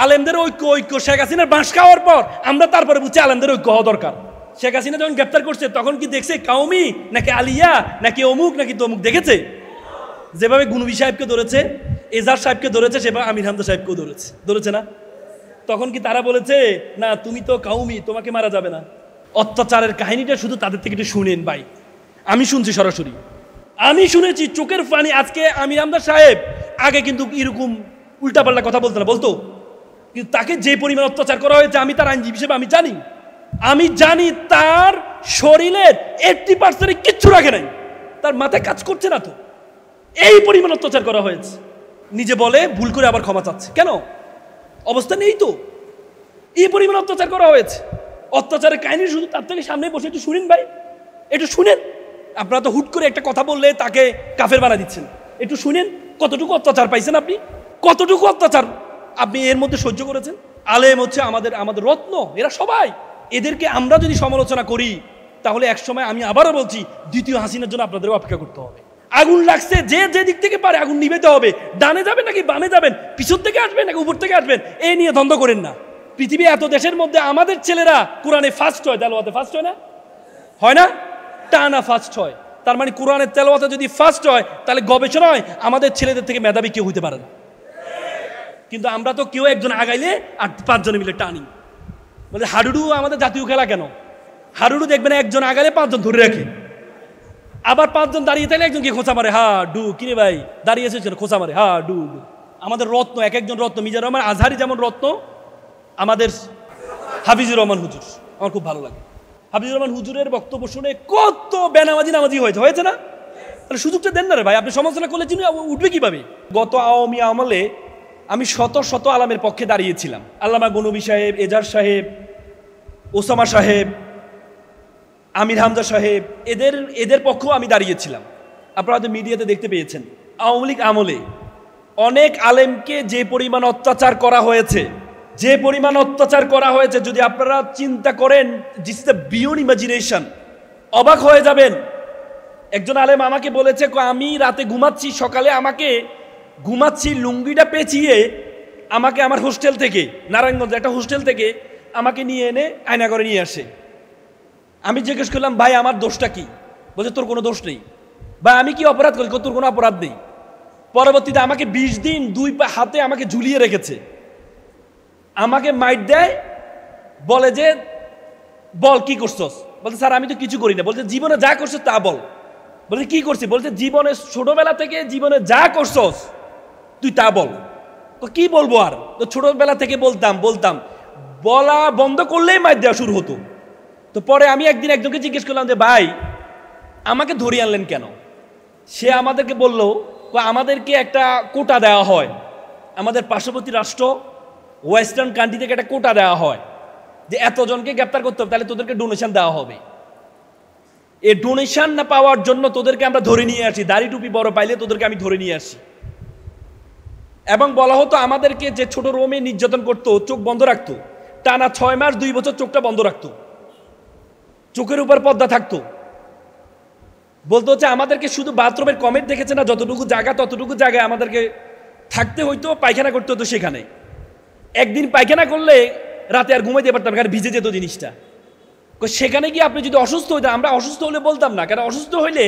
আলেমদের ঐক্য ঐক্য শেখ হাসিনার বাঁশ খাওয়ার পর আমরা তারপরে বুঝছি আলেমদের ঐক্য হওয়া দরকার। শেখ হাসিনা যখন গ্রেপ্তার করছে তখন কি দেখছে কাউমি নাকি আলিয়া নাকি অমুক নাকি তমুক? দেখেছে? যেভাবে গুনবি সাহেবকে ধরেছে, এজাজ সাহেবকে ধরেছে, সেভাবে আমির হামজা সাহেবকেও ধরেছে না? তখন কি তারা বলেছে না তুমি তো কাউমি, তোমাকে মারা যাবে না? অত্যাচারের কাহিনীটা শুধু তাদের থেকে একটু শুনেন ভাই। আমি শুনছি সরাসরি, আমি শুনেছি চোখের পানি। আজকে আমির হামজা সাহেব আগে কিন্তু এরকম উল্টাপাল্টা কথা বলতো না, বলতো, কিন্তু তাকে যে পরিমাণ অত্যাচার করা হয়েছে আমি তার আইনজীবী হিসেবে আমি জানি তার শরীরের 80% কিচ্ছু রাখে নাই, তার মাথায় কাজ করছে না তো, এই পরিমাণ অত্যাচার করা হয়েছে। নিজে বলে ভুল করে আবার ক্ষমা চাচ্ছে, কেন? অবস্থা নেই তো, এই পরিমাণ অত্যাচার করা হয়েছে। অত্যাচারের কাহিনী শুধু তার থেকে সামনে বসে একটু শুনেন ভাই, একটু শুনেন। আপনারা তো হুট করে একটা কথা বললে তাকে কাফের বানা দিচ্ছেন। একটু শুনেন কতটুকু অত্যাচার পাইছেন আপনি, কতটুকু অত্যাচার আপনি এর মধ্যে সহ্য করেছেন। আলেম হচ্ছে আমাদের রত্ন, এরা সবাই। এদেরকে আমরা যদি সমালোচনা করি তাহলে একসময়, আমি আবারও বলছি, দ্বিতীয় হাসিনার জন্য আপনাদের অপেক্ষা করতে হবে। আগুন লাগছে, যে যে দিক থেকে পারে আগুন নিভাতে হবে। ডানে যাবেন নাকি বামে যাবেন, পিছন থেকে আসবেন নাকি উপর থেকে আসবেন, এই নিয়ে দ্বন্দ্ব করেন না। পৃথিবী এত দেশের মধ্যে আমাদের ছেলেরা কোরআনে ফার্স্ট হয়, তেলাওয়াতে ফার্স্ট হয় না? হয় না? টানা ফার্স্ট হয়। তার মানে কোরআনের তেলাওয়াতে যদি ফার্স্ট হয় তাহলে গবেষণায় আমাদের ছেলেদের থেকে মেধাবী কেউ হইতে পারে না। কিন্তু আমরা তো কেউ একজন আগাইলে আর 5 জনে মিলে টানি। বলে হাডুডু আমাদের জাতীয় খেলা কেন? হাডুডু দেখবেন একজন আগালে 5 জন ধরে রাখে, আবার 5 জন দাঁড়িয়ে থাকলে একজনকে খোঁচা মারে, হা ডু, কিরে ভাই দাঁড়িয়েছে খোঁচা মারে, হা ডু ডু। আমাদের রত্ন, এক একজন রত্ন। মিজানুর রহমান আজহারি যেমন রত্ন, আমাদের হাফিজুর রহমান হুজুর আমার খুব ভালো লাগে। হাফিজুর রহমান হুজুরের বক্তব্য শুনে কত বেনামাজি হয়েছে না? তাহলে সুযোগটা দেন না রে ভাই। আপনি সমালোচনা করলে চিনি উঠবে কিভাবে? গত আওয়ামী আমলে আমি শত আলামের পক্ষে দাঁড়িয়েছিলাম। আল্লামা গনবী সাহেব, এজাজ সাহেব, ওসামা সাহেব, আমির হামজা সাহেব, এদের পক্ষেও আমি দাঁড়িয়েছিলাম। আপনারা হয়তো মিডিয়াতে দেখতে পেয়েছেন। আওয়ামী লীগ আমলে অনেক আলেমকে যে পরিমাণ অত্যাচার করা হয়েছে, যদি আপনারা চিন্তা করেন, this is the beyond imagination, অবাক হয়ে যাবেন। একজন আলেম আমাকে বলেছে, আমি রাতে ঘুমাচ্ছি, সকালে ঘুমাচ্ছি লুঙ্গিটা পেঁচিয়ে আমাকে আমার হোস্টেল থেকে, নারায়ণগঞ্জ একটা হোস্টেল থেকে আমাকে নিয়ে এনে আয়নাঘরে নিয়ে আসে। আমি জিজ্ঞেস করলাম, ভাই আমার দোষটা কি? বলছে তোর কোনো দোষ নেই। ভাই আমি কি অপরাধ করি? তোর কোনো অপরাধ নেই। পরবর্তীতে আমাকে 20 দিন 2 হাতে আমাকে ঝুলিয়ে রেখেছে, আমাকে মাইট দেয়, বলে যে বল কি করছস? বলছে স্যার আমি তো কিছু করি না। বলছে জীবনে যা করছস তা বল। বলছে কি করছি? বলছে জীবনে ছোটবেলা থেকে জীবনে যা করছস তুই তা বল। তো কি বলবো আর? তো ছোটবেলা থেকে বলতাম, বলা বন্ধ করলেই মাইট দেওয়া শুরু হতো। তো পরে আমি একদিন একজনকে জিজ্ঞেস করলাম যে ভাই আমাকে ধরিয়ে আনলেন কেন? সে আমাদেরকে বলল, আমাদেরকে একটা কোটা দেওয়া হয়, আমাদের পার্শ্ববর্তী রাষ্ট্র ওয়েস্টার্ন কান্ট্রি থেকে একটা কোটা দেওয়া হয় যে এতজনকে গ্রেপ্তার করতে হবে, তাহলে তোদেরকে ডোনেশন দেওয়া হবে। এই ডোনেশন না পাওয়ার জন্য তোদেরকে আমরা ধরে নিয়ে আসি, দাড়ি টুপি বড় পাইলে তোদেরকে আমি ধরে নিয়ে আসি। এবং বলা হতো আমাদেরকে যে ছোট রোমে নির্যাতন করতো, চোখ বন্ধ রাখতো, টানা 6 মাস 2 বছর চোখটা বন্ধ রাখতো, চোখের উপর পর্দা থাকতো। বলতে হচ্ছে আমাদেরকে শুধু বাথরুমের কমেন্ট দেখেছে না, যতটুকু জায়গা ততটুকু জায়গায় আমাদেরকে থাকতে হইতো, পায়খানা করতে হতো সেখানে। একদিন পায়খানা করলে রাতে আর ঘুমাইতে পারতাম, কারণ ভিজে যেত জিনিসটা। সেখানে গিয়ে আপনি যদি অসুস্থ হইতেন, আমরা অসুস্থ হলে বলতাম না, কারণ অসুস্থ হইলে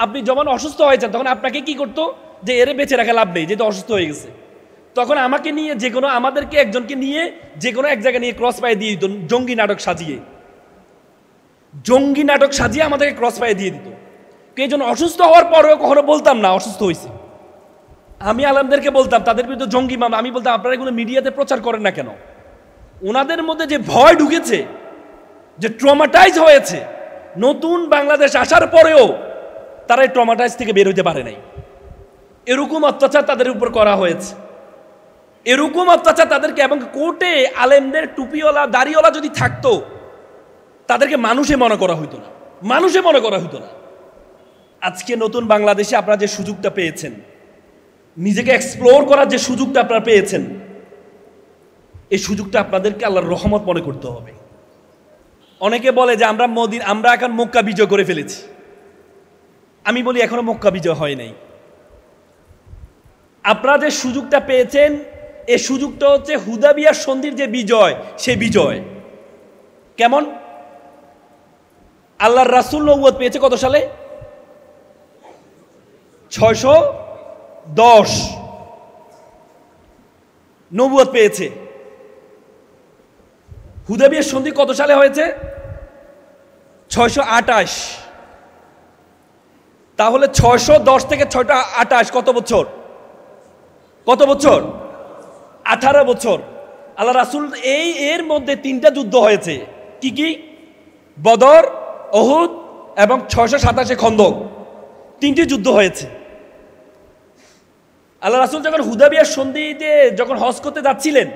আপনি যখন অসুস্থ হয়েছেন তখন আপনাকে কি করতো যে এরে বেঁচে রাখা লাভ নেই, যেহেতু অসুস্থ হয়ে গেছে। তখন আমাকে নিয়ে আমাদেরকে একজনকে নিয়ে যে কোনো এক জায়গায় নিয়ে ক্রস পায়ে দিয়ে দিত, জঙ্গি নাটক সাজিয়ে আমাদেরকে ক্রস পায়ে দিয়ে দিত। এই জন্য অসুস্থ হওয়ার পরেও কখনো বলতাম না অসুস্থ হয়েছে। আমি আলেমদেরকে বলতাম তাদের বিরুদ্ধে জঙ্গি মামলা, আমি বলতাম আপনারা এগুলো মিডিয়াতে প্রচার করেন না কেন? ওনাদের মধ্যে যে ভয় ঢুকেছে, যে ট্রমাটাইজ হয়েছে, নতুন বাংলাদেশ আসার পরেও তারা এই ট্রমাটাইজ থেকে বের হইতে পারে নাই। এরকম অত্যাচার তাদের উপর করা হয়েছে, এরকম অত্যাচার তাদেরকে। এবং কোর্টে আলেমদের টুপিওয়ালা দাড়িওয়ালা যদি থাকতো তাদেরকে মানুষে মনে করা হইতো না। আজকে নতুন বাংলাদেশে আপনারা যে সুযোগটা পেয়েছেন, নিজেকে এক্সপ্লোর করার যে সুযোগটা আপনারা পেয়েছেন, এই সুযোগটা আপনাদেরকে আল্লাহর রহমত মনে করতে হবে। অনেকে বলে যে আমরা এখন মক্কা বিজয় করে ফেলেছি। আমি বলি এখনো মক্কা বিজয় হয় নাই। আপনারা যে সুযোগটা পেয়েছেন এই সুযোগটা হচ্ছে হুদাবিয়ার সন্ধির যে বিজয়, সে বিজয় কেমন? আল্লাহর রাসূল নবুয়ত পেয়েছে কত সালে? 610 নবুয়ত পেয়েছে। হুদাবিয়ার সন্ধি কত সালে হয়েছে? 628। তাহলে 610 থেকে 628 কত বছর? কত বছর? 18 বছর। আল্লাহ রাসূল এর মধ্যে 3টা যুদ্ধ হয়েছে। কি কি? বদর, উহুদ এবং 627 খন্দক, 3টি যুদ্ধ হয়েছে। আল্লাহ রাসূল যখন হুদাবিয়ার সন্ধিতে যখন হজ করতে যাচ্ছিলেন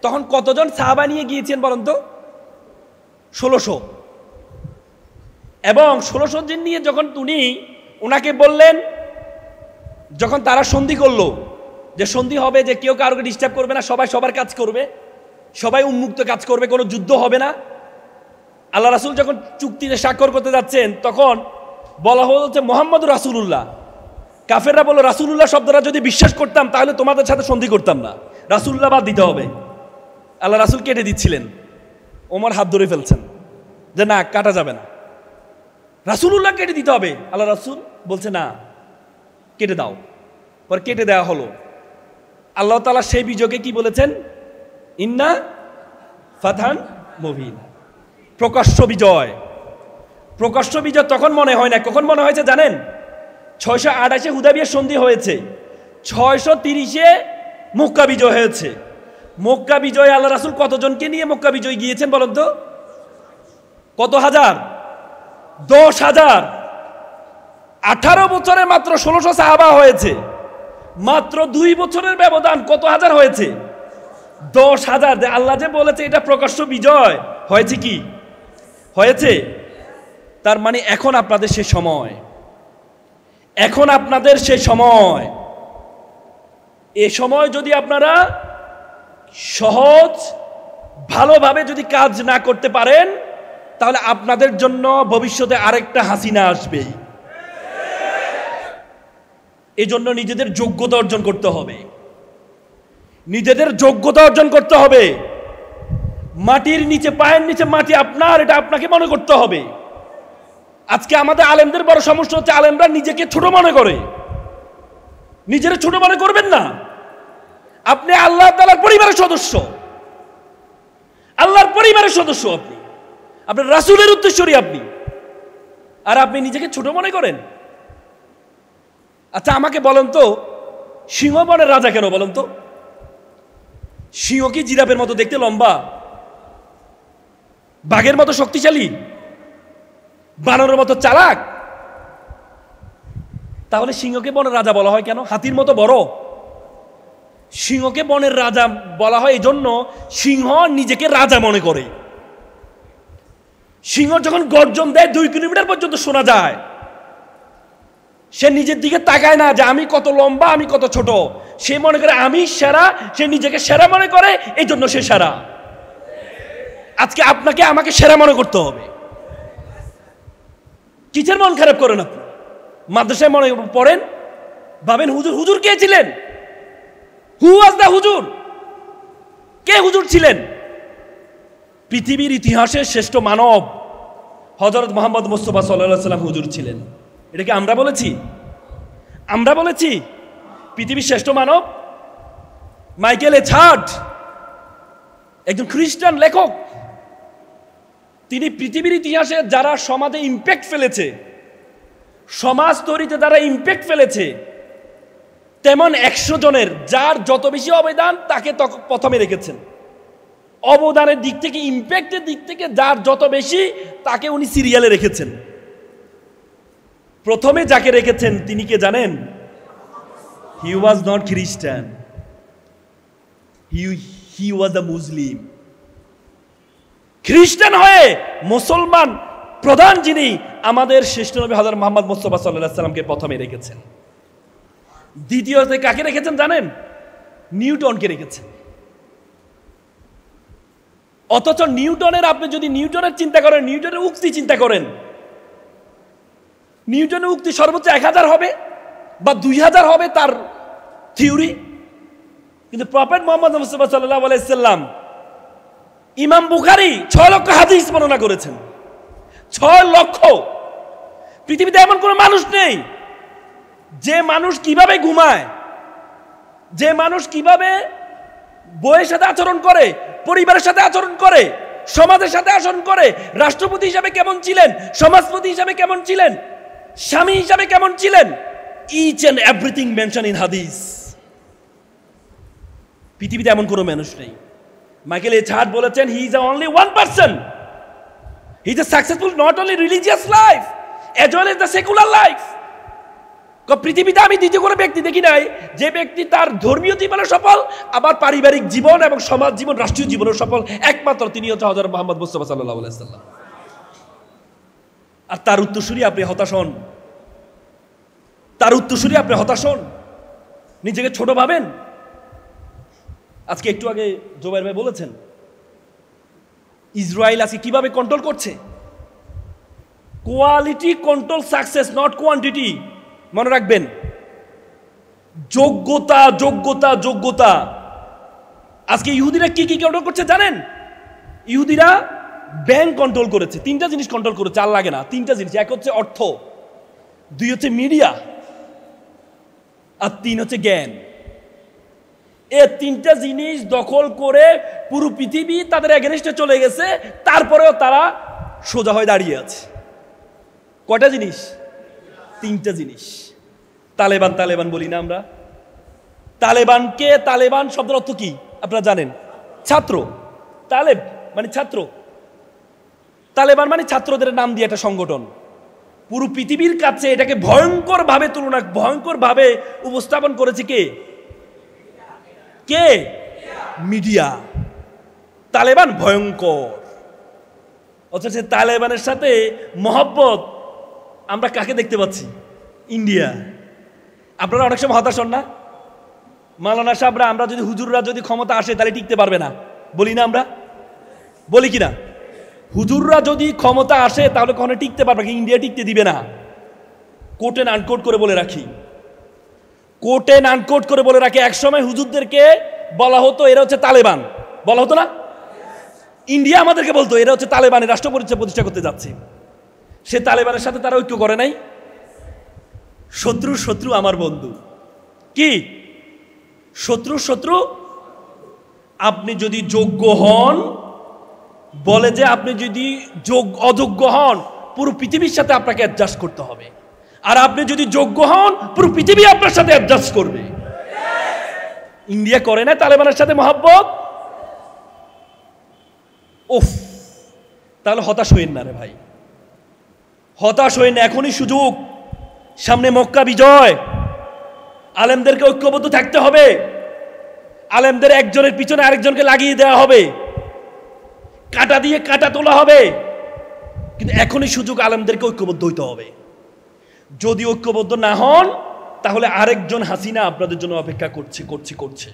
তখন কতজন সাহাবা নিয়ে গিয়েছেন বলেন তো? 1600। এবং 1600 জন নিয়ে যখন ওনাকে বললেন, যখন তারা সন্ধি করলো যে সন্ধি হবে, যে কেউ কারোকে ডিস্টার্ব করবে না, সবাই সবার কাজ করবে, সবাই উন্মুক্ত কাজ করবে, কোনো যুদ্ধ হবে না। আল্লাহ রাসূল যখন চুক্তিতে স্বাক্ষর করতে যাচ্ছেন তখন বলা হচ্ছে মুহাম্মদুর রাসূলুল্লাহ। কাফেররা বলল, রাসূলুল্লাহ শব্দটা যদি বিশ্বাস করতাম তাহলে তোমাদের সাথে সন্ধি করতাম না, রাসূলুল্লাহ বাদ দিতে হবে। আল্লাহ রাসূল কেটে দিচ্ছিলেন, ওমর হাত ধরে ফেলছেন যে না, কাটা যাবে না, রাসূলুল্লাহ কেটে দিতে হবে। আল্লাহ রাসূল বলছে না, কেটে দাও। পরে কেটে দেওয়া হলো। আল্লাহ তাআলা সেই বিজয়কে কি বলেছেন? ইন্না ফাতহান মুবিন, প্রকাশ্য বিজয়। প্রকাশ্য বিজয় তখন মনে হয় না, কখন মনে হয়েছে জানেন? 628 হুদাবিয়ার সন্ধি হয়েছে, 630 মক্কা বিজয় হয়েছে। মক্কা বিজয় আল্লাহ রাসূল কতজনকে নিয়ে মক্কা বিজয় গিয়েছেন বলেন তো? কত হাজার? 10,000। 18 বছরে মাত্র 1600 সাহাবা হয়েছে। মাত্র 2 বছরের ব্যবধান কত হাজার হয়েছে? 10,000। আল্লাহ যে বলেছে এটা প্রকাশ্য বিজয় হয়েছে, কি হয়েছে? তার মানে এখন আপনাদের সে সময়, এখন আপনাদের সে সময়। এ সময় যদি আপনারা সহজ ভালোভাবে যদি কাজ না করতে পারেন তাহলে আপনাদের জন্য ভবিষ্যতে আরেকটা হাসিনা আসবে। এজন্য নিজেদের যোগ্যতা অর্জন করতে হবে, নিজেদের যোগ্যতা অর্জন করতে হবে। মাটির নিচে, পায়ের নিচে মাটি আপনার, এটা আপনাকে মনে করতে হবে। আজকে আমাদের আলেমদের বড় সমস্যা হচ্ছে আলেমরা নিজেকে ছোট মনে করে। নিজের ছোট মনে করবেন না। আপনি আল্লাহ তাআলার পরিবারের সদস্য, আল্লাহর পরিবারের সদস্য, আপনি আপনার রাসূলের উত্তরসূরি আপনি, আর আপনি নিজেকে ছোট মনে করেন। আচ্ছা আমাকে বলেন তো, সিংহ বনের রাজা কেন বলেন তো? সিংহ কি জিরাফের মতো দেখতে লম্বা, বাঘের মতো শক্তিশালী, বানরের মতো চালাক? তাহলে সিংহকে বনের রাজা বলা হয় কেন? হাতির মতো বড়? সিংহকে বনের রাজা বলা হয় এই জন্য, সিংহ নিজেকে রাজা মনে করে। সিংহ যখন গর্জন দেয় 2 কিলোমিটার পর্যন্ত শোনা যায়। সে নিজের দিকে তাকায় না যে আমি কত লম্বা, আমি কত ছোট। সে মনে করে আমি সেরা, সে নিজেকে সেরা মনে করে, এই জন্য সে সেরা। আজকে আপনাকে আমাকে সেরা মনে করতে হবে। কিসের মন খারাপ করেন আপনি? মাদ্রাসায় মনে পড়েন, ভাবেন হুজুর, হুজুর কে ছিলেন? হু ওয়াজ দ্য হুজুর? কে হুজুর ছিলেন? পৃথিবীর ইতিহাসের শ্রেষ্ঠ মানব হযরত মুহাম্মদ মুস্তাফা সাল্লাল্লাহু আলাইহি ওয়াসাল্লাম হুজুর ছিলেন। এটা কি আমরা বলেছি? আমরা বলেছি পৃথিবীর শ্রেষ্ঠ মানব? মাইকেল এছার্ড, একজন খ্রিস্টান লেখক, তিনি পৃথিবীর ইতিহাসে যারা সমাজে ইম্প্যাক্ট ফেলেছে, সমাজ তৈরিতে যারা ইম্প্যাক্ট ফেলেছে, তেমন 100 জনের যার যত বেশি অবদান তাকে প্রথমে রেখেছেন। অবদানের দিক থেকে, ইম্প্যাক্টের দিক থেকে যার যত বেশি তাকে উনি সিরিয়ালে রেখেছেন। প্রথমে যাকে রেখেছেন তিনি কে জানেন? হি ওয়াজ নট খ্রিস্টান, হি ওয়াজ দ্য মুসলিম। খ্রিস্টান হয়ে মুসলমান প্রধান যিনি, আমাদের শ্রেষ্ঠ নবী হযরত মুহাম্মদ মুস্তাফা সাল্লাল্লাহু আলাইহি ওয়াসাল্লামকে প্রথমে রেখেছেন। দ্বিতীয়তে কাকে রেখেছেন জানেন? নিউটনকে রেখেছেন। অথচ নিউটনের, আপনি যদি নিউটনের চিন্তা করেন, নিউটনের উক্তি চিন্তা করেন, নিউটনের উক্তি সর্বোচ্চ 1000 হবে বা 2000 হবে তার থিওরি। কিন্তু প্রফেট মুহাম্মদ মুস্তাফা সাল্লাল্লাহু আলাইহি সাল্লাম, ইমাম বুখারী 6 লক্ষ হাদিস বর্ণনা করেছেন। 6 লক্ষ। পৃথিবীতে এমন কোনো মানুষ নেই যে মানুষ কিভাবে ঘুমায়, যে মানুষ কিভাবে বউয়ের সাথে আচরণ করে, পরিবারের সাথে আচরণ করে, সমাজের সাথে আচরণ করে, রাষ্ট্রপতি হিসাবে কেমন ছিলেন, সমাজপতি হিসাবে কেমন ছিলেন, স্বামী হিসাবে কেমন ছিলেন, each and everything mention in হাদিস। পৃথিবীতে এমন কোনো মানুষ নেই। মাইকেল এইচ হার্ট বলেছেন, he is only one person, he is successful not only religious life as well as the secular life. পৃথিবীতে আমি দ্বিতীয় কোনো ব্যক্তি দেখি নাই যে ব্যক্তি তার ধর্মীয় জীবনে সফল, আবার পারিবারিক জীবন এবং সমাজ জীবন, রাষ্ট্রীয় জীবনে সফল। একমাত্র তিনি হচ্ছে হযরত মুহাম্মদ মুস্তাফা সাল্লাল্লাহু আলাইহি সাল্লাম। আর তার উত্তরসূরি আপনি হতাশ হন, তার উত্তরসূরি আপনি হতাশ হন, নিজেকে ছোট ভাবেন। আজকে একটু আগে জোবাইর ভাই বলেছেন ইসরায়েল আজকে কিভাবে কন্ট্রোল করছে। Quality control success, not quantity. মনে রাখবেন, যোগ্যতা যোগ্যতা যোগ্যতা। আজকে ইহুদিরা কি কি কন্ট্রোল করছে জানেন? ইহুদিরা ব্যাংক কন্ট্রোল করেছে, 3টা জিনিস কন্ট্রোল করেছে, আর লাগে না। 3টা জিনিস, এক হচ্ছে অর্থ, 2 হচ্ছে মিডিয়া, আর 3 হচ্ছে জ্ঞান। এই 3টা জিনিস দখল করে পুরো পৃথিবী তাদের এগেনস্টে চলে গেছে, তারপরেও তারা সোজা হয়ে দাঁড়িয়ে আছে। কয়টা জিনিস? 3টা জিনিস। তালেবান, তালেবান বলি না আমরা? তালেবানকে, তালেবান শব্দের অর্থ কি আপনারা জানেন? ছাত্র। তালেব মানে ছাত্র, তালেবান মানে ছাত্রদের নাম দিয়ে একটা সংগঠন। পুরো পৃথিবীর কাছে এটাকে ভয়ঙ্কর ভাবে ভয়ঙ্কর ভাবে উপস্থাপন করেছে কে? কে? মিডিয়া। তালেবান ভয়ঙ্কর। অথচ তালেবানের সাথে মহব্বত আমরা কাকে দেখতে পাচ্ছি? ইন্ডিয়া। আপনারা অনেক সময় হতাশ হন না? মাওলানা সাহেবরা, আমরা যদি, হুজুররা যদি ক্ষমতা আসে তাহলে টিকতে পারবে না, বলি না আমরা? বলি কিনা? হুজুররা যদি ক্ষমতা আসে তাহলে কখনো টিকতে পারবে কি? ইন্ডিয়া টিকতে দিবে না। কোট এন্ড আনকোট করে বলে রাখি, কোট এন্ড আনকোট করে বলে রাখি, একসময় হুজুরদেরকে বলা হতো এরা হচ্ছে তালেবান, বলা হতো না? ইন্ডিয়া আমাদেরকে বলতো এরা হচ্ছে তালেবানের রাষ্ট্র পরিচয় প্রতিষ্ঠা করতে যাচ্ছে। সে তালেবানের সাথে তারা ঐক্য করে নাই। শত্রু শত্রু আমার বন্ধু। কি শত্রু? শত্রু। আপনি যদি যোগ্য হন, বলে যে আপনি যদি অযোগ্য হন, পুরো পৃথিবীর সাথে আপনাকে অ্যাডজাস্ট করতে হবে। আর আপনি যদি যোগ্য হন, পুরো পৃথিবী আপনার সাথে অ্যাডজাস্ট করবে। ইন্ডিয়া করে না তালেবানের সাথে মহব্বত? উফ, তাহলে হতাশ হইন না রে ভাই, হতাশ হইন না। এখনই সুযোগ, সামনে মক্কা বিজয়। আলেমদেরকে ঐক্যবদ্ধ থাকতে হবে। আলেমদের একজনের পিছনে আরেকজনকে লাগিয়ে দেওয়া হবে, কাঁটা দিয়ে কাঁটা তোলা হবে। কিন্তু এখনই সুযোগ, আলেমদেরকে ঐক্যবদ্ধ হইতে হবে। যদি ঐক্যবদ্ধ না হন, তাহলে আরেকজন হাসিনা আপনাদের জন্য অপেক্ষা করছে করছে করছে।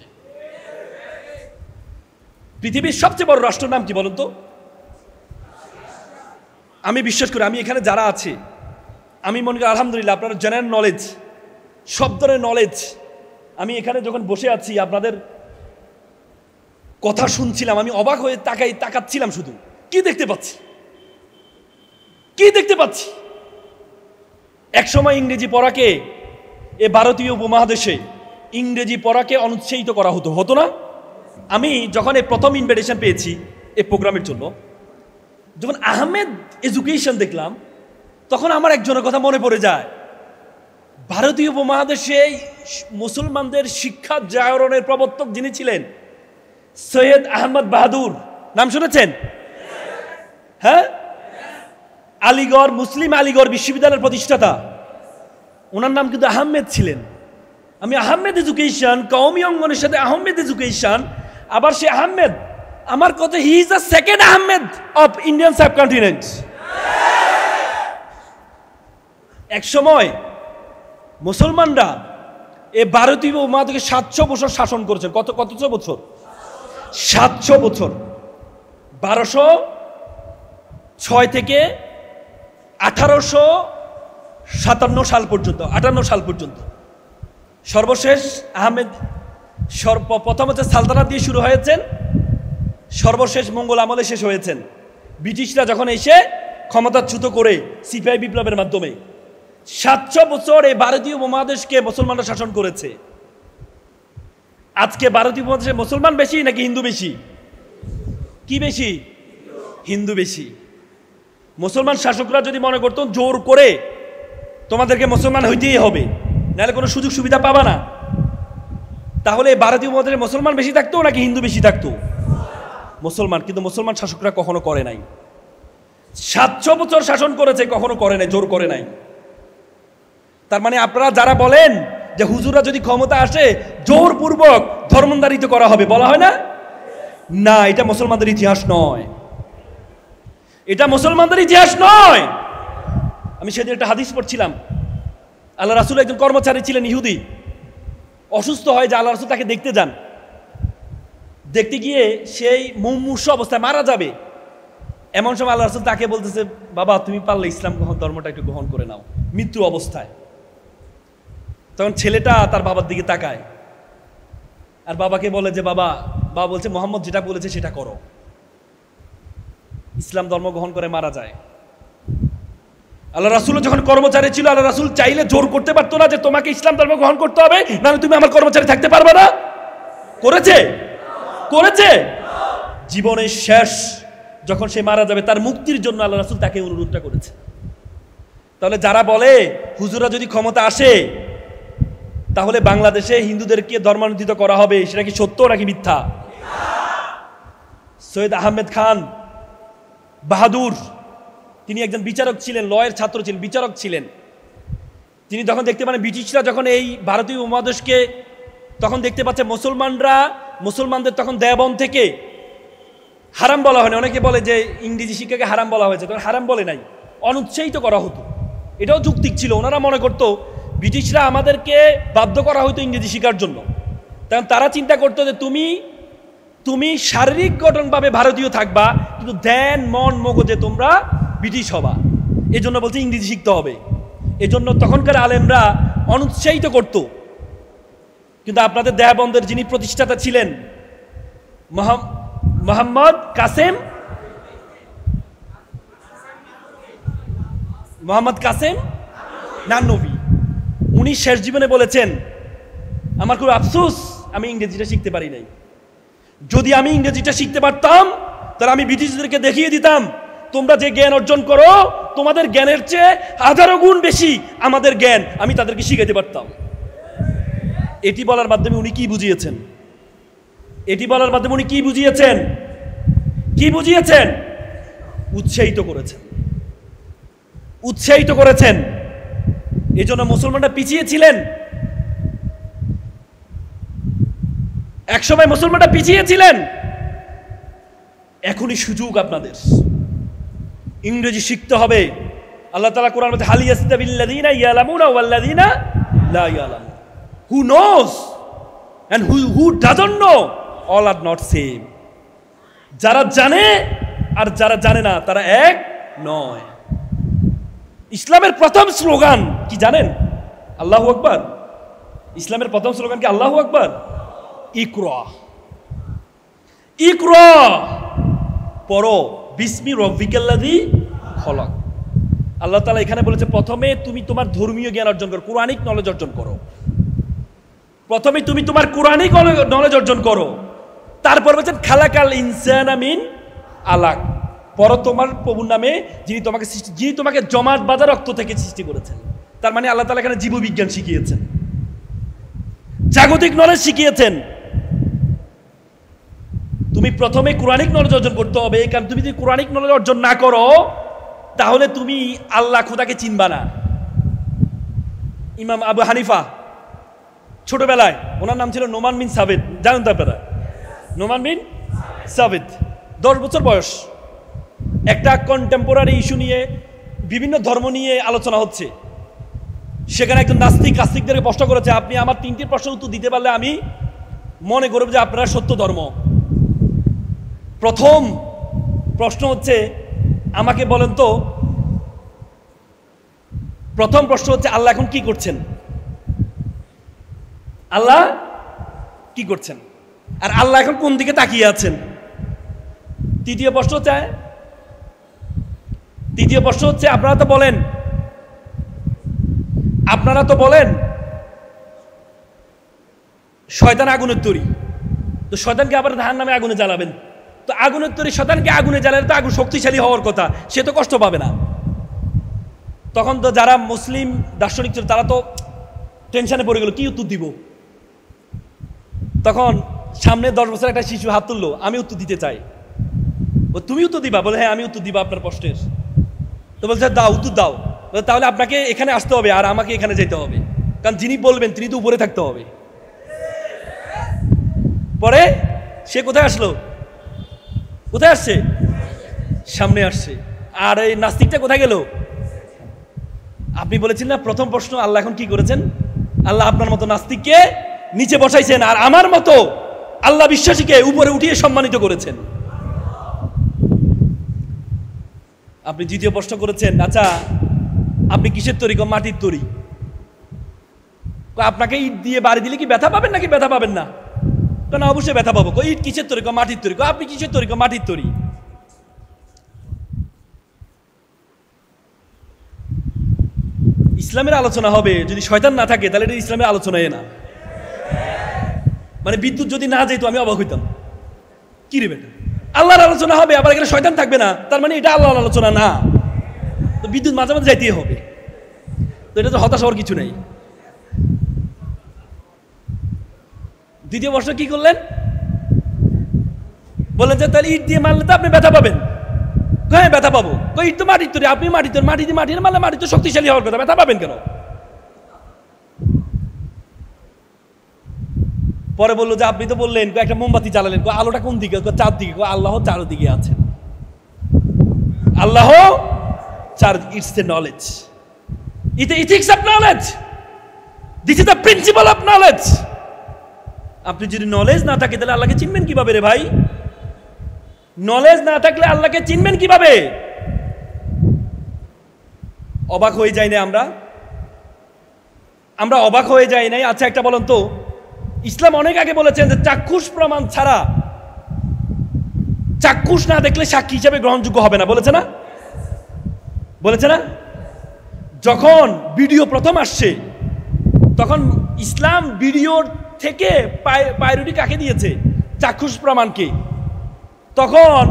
পৃথিবীর সবচেয়ে বড় রাষ্ট্রের নাম কি বলুন তো? আমি বিশ্বাস করি, আমি এখানে যারা আছে, আমি মনে করি আলহামদুলিল্লাহ আপনারা জেনারেল নলেজ, সব ধরনের নলেজ। আমি এখানে যখন বসে আছি আপনাদের কথা শুনছিলাম, আমি অবাক হয়ে তাকাচ্ছিলাম শুধু। কি দেখতে পাচ্ছি, কি দেখতে পাচ্ছি? একসময় ইংরেজি পড়াকে, এ ভারতীয় উপমহাদেশে ইংরেজি পড়াকে অনুৎসাহিত করা হতো, হতো না? আমি যখন এই প্রথম ইনভিটেশন পেয়েছি এই প্রোগ্রামের জন্য, যখন আহমেদ এডুকেশন দেখলাম, তখন আমার একজনের কথা মনে পড়ে যায়। ভারতীয় উপমহাদেশে মুসলমানদের শিক্ষা জাগরণের প্রবর্তক যিনি ছিলেন, সৈয়দ আহমদ বাহাদুর, নাম শুনেছেন? হ্যাঁ, আলিগড়, মুসলিম আলিগড় বিশ্ববিদ্যালয়ের প্রতিষ্ঠাতা, ওনার নাম কিন্তু আহমেদ ছিলেন। আমি আহমেদ এডুকেশন, কওমি অঙ্গনের সাথে আহমেদ এডুকেশন, আবার সে আহমেদ, আমার কথা, he is the second Ahmed of Indian subcontinent. এক সময় মুসলমানরা এ ভারতীয় উপমহাদেশকে 700 বছর শাসন করেছেন। কত বছর? 700 বছর। 1206 থেকে 1857 সাল পর্যন্ত, 58 সাল পর্যন্ত। সর্বশেষ আহমেদ প্রথম হচ্ছে সালতানাত দিয়ে শুরু হয়েছেন, সর্বশেষ মঙ্গল আমলে শেষ হয়েছেন ব্রিটিশরা যখন এসে ক্ষমতাচ্যুত করে সিপাহি বিপ্লবের মাধ্যমে। 700 বছর এই ভারতীয় উপমহাদেশকে মুসলমানরা শাসন করেছে। আজকে ভারতীয় উপমহাদেশে মুসলমান বেশি নাকি হিন্দু বেশি? কি বেশি? হিন্দু বেশি। মুসলমান শাসকরা যদি মনে করতো জোর করে তোমাদেরকে মুসলমান হইতেই হবে, নাহলে কোনো সুযোগ সুবিধা পাবা না, তাহলে ভারতীয় উপমহাদেশে মুসলমান বেশি থাকতো নাকি হিন্দু বেশি থাকতো? মুসলমান। কিন্তু মুসলমান শাসকরা কখনো করে নাই। 700 বছর শাসন করেছে, কখনো করে নাই, জোর করে নাই। তার মানে আপনারা যারা বলেন যে হুজুররা যদি ক্ষমতা আসে জোরপূর্বক ধর্মান্তরিত করা হবে, বলা হয় না? না, এটা মুসলমানদের ইতিহাস নয়, এটা মুসলমানদের ইতিহাস নয়। আমি সেদিন একটা হাদিস পড়ছিলাম, আল্লাহ রাসূল একজন কর্মচারী ছিলেন ইহুদি, অসুস্থ হয়, যে আল্লাহ রাসূল তাকে দেখতে যান। দেখতে গিয়ে সেই মুমূর্ষ অবস্থায় মারা যাবে, এমন সময় আল্লাহ রাসূল তাকে বলতেছে, বাবা তুমি পারলে ইসলাম ধর্মটা একটু গ্রহণ করে নাও, মৃত্যু অবস্থায়। তখন ছেলেটা তার বাবার দিকে তাকায় আর বাবাকে বলে যে বাবা বলছে মোহাম্মদ যেটা বলেছে সেটা করো। ইসলাম ধর্ম গ্রহণ করে মারা যায়। আল্লাহ রাসূল যখন কর্মচারী ছিল, আল্লাহ রাসূল চাইলে জোর করতে পারতো না যে তোমাকে ইসলাম ধর্ম গ্রহণ করতে হবে, নাহলে তুমি আমার কর্মচারী থাকতে পারবে না? করেছে? করেছে? জীবনের শেষ যখন সে মারা যাবে, তার মুক্তির জন্য আল্লাহ রাসূল তাকে অনুরোধটা করেছে। তাহলে যারা বলে হুজুরা যদি ক্ষমতা আসে তাহলে বাংলাদেশে হিন্দুদেরকে ধর্মান্তরিত করা হবে, সেটা কি সত্য নাকি মিথ্যা? সৈয়দ আহমেদ খান বাহাদুর, তিনি একজন বিচারক ছিলেন, লয়ের ছাত্র ছিলেন, বিচারক ছিলেন। তিনি তখন দেখতে পান ব্রিটিশরা যখন এই ভারতীয় উপমহাদেশকে তখন দেখতে পাচ্ছে মুসলমানদের তখন দেওবন্দ থেকে হারাম বলা হয়নি। অনেকে বলে যে ইংরেজি শিক্ষাকে হারাম বলা হয়েছে, তখন হারাম বলে নাই, অনুৎসাহিত করা হতো। এটাও যৌক্তিক ছিল। ওনারা মনে করতো ব্রিটিশরা আমাদেরকে বাধ্য করা হতো ইংরেজি শেখার জন্য, কারণ তারা চিন্তা করতো যে তুমি শারীরিক গঠনভাবে ভারতীয় থাকবা, কিন্তু ধ্যান মন মগজে তোমরা ব্রিটিশ হবা। এই জন্য বলছে ইংরেজি শিখতে হবে। এজন্য তখনকার আলেমরা অনুৎসাহিত করত। কিন্তু আপনাদের দেওবন্দের যিনি প্রতিষ্ঠাতা ছিলেন মোহাম্মদ কাসেম নানভী, উনি শেষ জীবনে বলেছেন, আমার খুব আফসোস আমি ইংরেজিটা শিখতে পারি নাই। যদি আমি ইংরেজিটা শিখতে পারতাম তাহলে আমি ব্রিটিশদেরকে দেখিয়ে দিতাম তোমরা যে জ্ঞান অর্জন করো তোমাদের জ্ঞানের চেয়ে 1000 গুণ বেশি আমাদের জ্ঞান, আমি তাদেরকে শিখাতে পারতাম। এটি বলার মাধ্যমে উনি কি বুঝিয়েছেন? এটি বলার মাধ্যমে উনি কি বুঝিয়েছেন? কি বুঝিয়েছেন? উৎসাহিত করেছেন, উৎসাহিত করেছেন। এই জন্য মুসলমানরা পিছিয়ে ছিলেন, একসময় মুসলমানরা পিছিয়ে ছিলেন। এখনই সুযোগ আপনাদের, ইংরেজি শিখতে হবে। আল্লাহ তাআলা কোরআন বলছে হাল ইয়াস্তাবিল্লাযীনা ইয়ালামুনা ওয়াল্লাযীনা লা ইয়ালামুন, who knows and who doesn't know all are not same. যারা জানে আর যারা জানে না তারা এক নয়। ইসলামের প্রথম স্লোগান কি জানেন? আল্লাহু আকবার। ইসলামের প্রথম স্লোগান কি আল্লাহু আকবার? ইকরা, ইকরা পড়ো, বিসমি রব্বিকাল্লাযী খলাক। আল্লাহ তাআলা এখানে বলেছে প্রথমে তুমি তোমার ধর্মীয় জ্ঞান অর্জন করো, কোরআনিক নলেজ অর্জন করো। প্রথমে তুমি তোমার কোরআনিক নলেজ অর্জন করো, তারপর বলছেন খালাকাল ইনসানা মিন আলাক, পর তোমার প্রভুর নামে যিনি তোমাকে জমাট বাঁধা রক্ত থেকে সৃষ্টি করেছেন। তার মানে আল্লাহ তাআলা এখানে জীববিজ্ঞান শিখিয়েছেন, জাগতিক নলেজ শিখিয়েছেন। তুমি প্রথমে কোরআনিক নলেজ অর্জন করতে হবে, কারণ তুমি যদি কোরআনিক নলেজ অর্জন না করো তাহলে তুমি আল্লাহ খোদাকে চিনবা না। ইমাম আবু হানিফা ছোটবেলায়, ওনার নাম ছিল নোমান বিন সাবিত, জানেন তো আপনারা? নোমান বিন সাবিত 10 বছর বয়স, একটা কন্টেম্পোরারি ইস্যু নিয়ে, বিভিন্ন ধর্ম নিয়ে আলোচনা হচ্ছে। সেখানে একজন নাস্তিকদেরকে প্রশ্ন করেছে, আপনি আমার 3টি প্রশ্নের উত্তর দিতে পারলে আমি মনে করব যে আপনারা সত্য ধর্ম। প্রথম প্রশ্ন হচ্ছে, আমাকে বলেন তো, প্রথম প্রশ্ন হচ্ছে আল্লাহ এখন কি করছেন? আল্লাহ কি করছেন? আর আল্লাহ এখন কোন দিকে তাকিয়ে আছেন? তৃতীয় প্রশ্ন হচ্ছে আপনারা তো বলেন শয়তান আগুনের তৈরি, তো শয়তানকে আবার জাহান্নামে আগুনে জ্বালাবেন। তো আগুনের তৈরি শয়তানকে আগুনে জ্বালালে তো আগুন শক্তিশালী হওয়ার কথা, সে তো কষ্ট পাবে না। তখন তো যারা মুসলিম দার্শনিক ছিল তারা তো টেনশনে পড়ে গেল, কি উত্তর দিব? তখন সামনে 10 বছর একটা শিশু হাত তুললো, আমি উত্তর দিতে চাই। তুমি উত্তর দিবা? বলে হ্যাঁ আমি উত্তর দিবা আপনার প্রশ্নের। তো বলছে দাও, উত্তর দাও। তাহলে আপনাকে এখানে আসতে হবে আর আমাকে এখানে যেতে হবে, কারণ যিনি বলবেন তিনি তো উপরে থাকতে হবে। পরে সে কোথায় আসলো? কোথায় আসছে? সামনে আসছে। আর এই নাস্তিকটা কোথায় গেল? আপনি বলেছেন না প্রথম প্রশ্ন, আল্লাহ এখন কি করেছেন? আল্লাহ আপনার মতো নাস্তিককে নিচে বসাইছেন আর আমার মতো আল্লাহ বিশ্বাসীকে উপরে উঠিয়ে সম্মানিত করেছেন। আপনি দ্বিতীয় প্রশ্ন করেছেন, আচ্ছা আপনি কিসের তৈরি? মাটির তৈরি। আপনাকে ইট দিয়ে বাড়ি দিলে কি ব্যথা পাবেন নাকি ব্যথা পাবেন না? কেন অবশ্যই ব্যথা পাবো। ইট কিসের তৈরি? মাটির তৈরি। আপনি কিসের তৈরি? মাটির তৈরি। ইসলামের আলোচনা হবে যদি শয়তান না থাকে, তাহলে এটা ইসলামের আলোচনায় না। মানে বিদ্যুৎ যদি না যেত আমি অবাক হইতাম, কি রে বেটা আল্লাহর আলোচনা হবে আবার এখানে শয়তান থাকবে না, তার মানে এটা আল্লাহর আলোচনা না। তো বিদ্যুৎ মাঝে মাঝে যাইতেই হবে, তো এটা তো হতাশ হওয়ার কিছু নেই। দ্বিতীয় প্রশ্ন কি করলেন? বললেন যে তাহলে ইট দিয়ে মারলে তো আপনি ব্যথা পাবেন। হ্যাঁ ব্যথা পাবো। ইট তো মাটির তৈরি, আপনি মাটি দিয়ে মাটির মারলে মাটি তো শক্তিশালী হওয়ার কথা, ব্যথা পাবেন কেন? পরে বললো যে আপনি তো বললেন একটা মোমবাতি জ্বালালেন, আলোটা কোন দিকে? চারদিকে। আল্লাহ চারদিকে আছেন। আল্লাহ it's the knowledge, it ethics of knowledge, this is the principle of knowledge. আপনি যদি নলেজ না থাকে তাহলে আল্লাহকে চিনবেন কিভাবে রে ভাই? নলেজ না থাকলে আল্লাহকে চিনবেন কিভাবে? অবাক হয়ে যাই না আমরা অবাক হয়ে যাই নাই? আচ্ছা একটা বলেন তো, ইসলাম অনেক আগে বলেছেন যে চাক্ষুষ প্রমাণ ছাড়া, চাক্ষুষ না দেখলে সাক্ষী হিসেবে গ্রহণযোগ্য হবে না, বলেছে না? যখন ভিডিও প্রথম আসছে তখন ইসলাম ভিডিওর থেকে প্রায়োরিটি কাকে দিয়েছে? চাক্ষুষ প্রমাণকে। তখন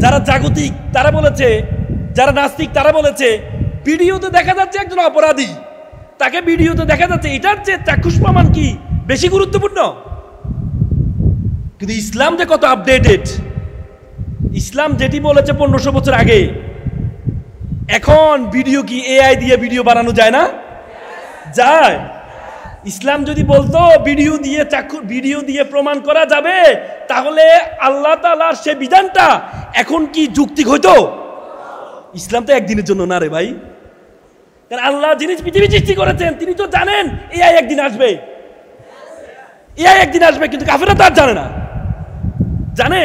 যারা জাগতিক তারা বলেছে, যারা নাস্তিক তারা বলেছে ভিডিওতে দেখা যাচ্ছে একজন অপরাধী, তাকে ভিডিওতে দেখা যাচ্ছে, এটার চেয়ে চাক্ষুষ প্রমাণ কি বেশি গুরুত্বপূর্ণ? কিন্তু ইসলাম যে কত আপডেটেড, ইসলাম যেটি বলেছে 1500 বছর আগে, এখন ভিডিও কি এআই দিয়ে ভিডিও বানানো যায় না? যায়। ইসলাম যদি বলতো ভিডিও দিয়ে প্রমাণ করা যাবে, তাহলে আল্লাহ তাআলার সে বিধানটা এখন কি যৌক্তিক হইতো? ইসলাম তো একদিনের জন্য না রে ভাই। কারণ আল্লাহ যিনি পৃথিবী সৃষ্টি করেছেন তিনি তো জানেন এআই একদিন আসবে, কিন্তু কাফেররা তার জানে না। জানে?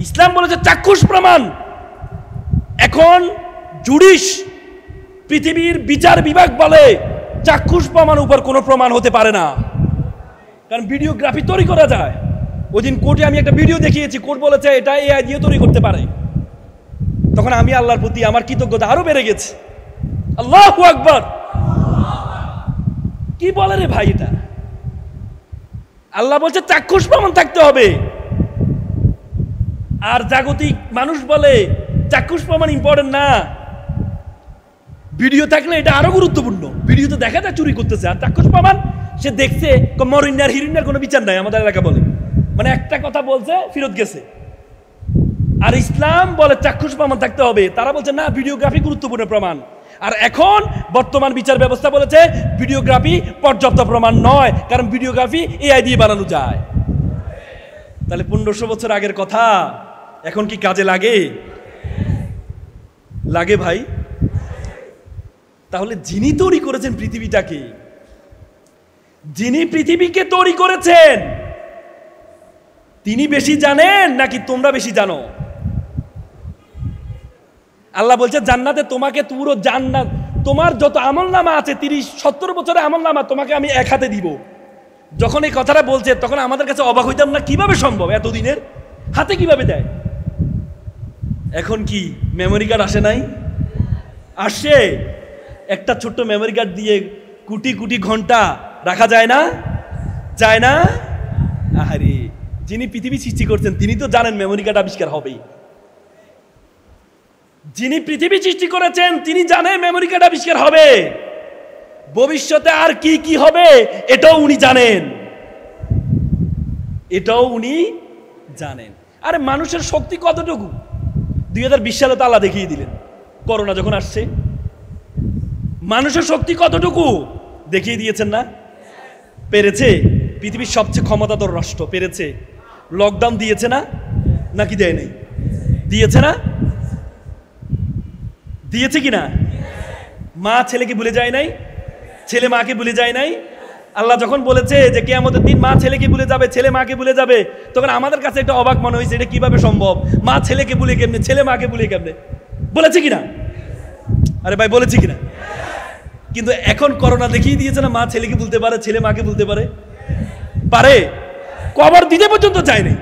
ইসলাম বলেছে চাক্ষুষ প্রমাণ। এখন পৃথিবীর বিচার বিভাগ বলে চাক্ষুষ প্রমাণ উপর কোনো প্রমাণ হতে পারে না, কারণ ভিডিওগ্রাফি তৈরি করা যায়। ওই দিন কোর্টে আমি একটা ভিডিও দেখিয়েছি, কোর্ট বলেছে এটা এআই দিয়ে তৈরি করতে পারে। তখন আমি আল্লাহর প্রতি আমার কৃতজ্ঞতা আরো বেড়ে গেছে। আল্লাহু আকবার। কি বলে রে ভাই এটা? আল্লাহ বলছে চাক্ষুষ প্রমাণ থাকতে হবে, আর জাগতিক মানুষ বলে চাক্ষুষ প্রমাণ ইম্পর্টেন্ট না, ভিডিও থাকলে এটা আরো গুরুত্বপূর্ণ। ভিডিওতে দেখা যায় চুরি করতেছে, আর চাক্ষুষ প্রমাণ সে দেখছে, মরিন্যার হিরিন্যার কোনো বিচার নাই আমাদের এলাকা বলে, মানে একটা কথা বলছে ফেরত গেছে। আর ইসলাম বলে চাক্ষুষ প্রমাণ থাকতে হবে, তারা বলছে না ভিডিওগ্রাফি গুরুত্বপূর্ণ প্রমাণ। আর এখন বর্তমান বিচার ব্যবস্থা বলেছে ভিডিওগ্রাফি পর্যাপ্ত প্রমাণ নয়, কারণ ভিডিওগ্রাফি এআই দিয়ে বানানো যায়। তাহলে 1500 বছর আগের কথা এখন কি কাজে লাগে ভাই? তাহলে যিনি তৈরি করেছেন পৃথিবীটাকে, যিনি পৃথিবীকে তৈরি করেছেন, তিনি বেশি জানেন নাকি তোমরা বেশি জানো? আল্লাহ বলছে জান্নাতে তোমাকে পুরো জান্নাত, তোমার যত আমলনামা আছে 30-70 বছরের আমলনামা তোমাকে আমি এক হাতে দিব। যখন এই কথাটা বলছে তখন আমাদের কাছে অবাক হইতাম না, কিভাবে সম্ভব, এতদিনের হাতে কিভাবে দেয়। এখন কি মেমোরি কার্ড আসে নাই? আসে। একটা ছোট্ট মেমোরি কার্ড দিয়ে কোটি কোটি ঘন্টা রাখা যায় না? যায় না? আরে যিনি পৃথিবী সৃষ্টি করছেন তিনি তো জানেন মেমোরি কার্ড আবিষ্কার হবেই। যিনি পৃথিবী সৃষ্টি করেছেন তিনি জানেন মেমোরি কার্ড আবিষ্কার হবে। ভবিষ্যতে আর কি কি হবে এটাও উনি জানেন, এটাও উনি জানেন। আরে মানুষের শক্তি কতটুকু 2020 সালে তো আল্লাহ দেখিয়ে দিলেন, করোনা যখন আসছে। মানুষের শক্তি কতটুকু দেখিয়ে দিয়েছেন না? পেরেছে। পৃথিবীর সবচেয়ে ক্ষমতাধর রাষ্ট্র পেরেছে। লকডাউন দিয়েছে না? নাকি দেয় নাই? দিয়েছে না? দিয়েছে কিনা? মা ছেলেকে ভুলে যায় নাই, ছেলে মাকে ভুলে যায় নাই। আল্লাহ যখন বলেছে যে কিয়ামতের দিন মা ছেলেকে ভুলে যাবে, ছেলে মাকে ভুলে যাবে, তখন আমাদের কাছে একটা অবাক মনে হয়েছে, এটা কিভাবে সম্ভব? মা ছেলেকে ভুলে কেমনে, ছেলে মাকে ভুলে কেমনে? বলেছে কিনা? আরে ভাই বলেছে কিনা? কিন্তু এখন করোনা দেখিয়ে দিয়েছে না, মা ছেলেকে ভুলতে পারে, ছেলে মাকে ভুলতে পারে। পারে। কবর দিতে পর্যন্ত চায়নি।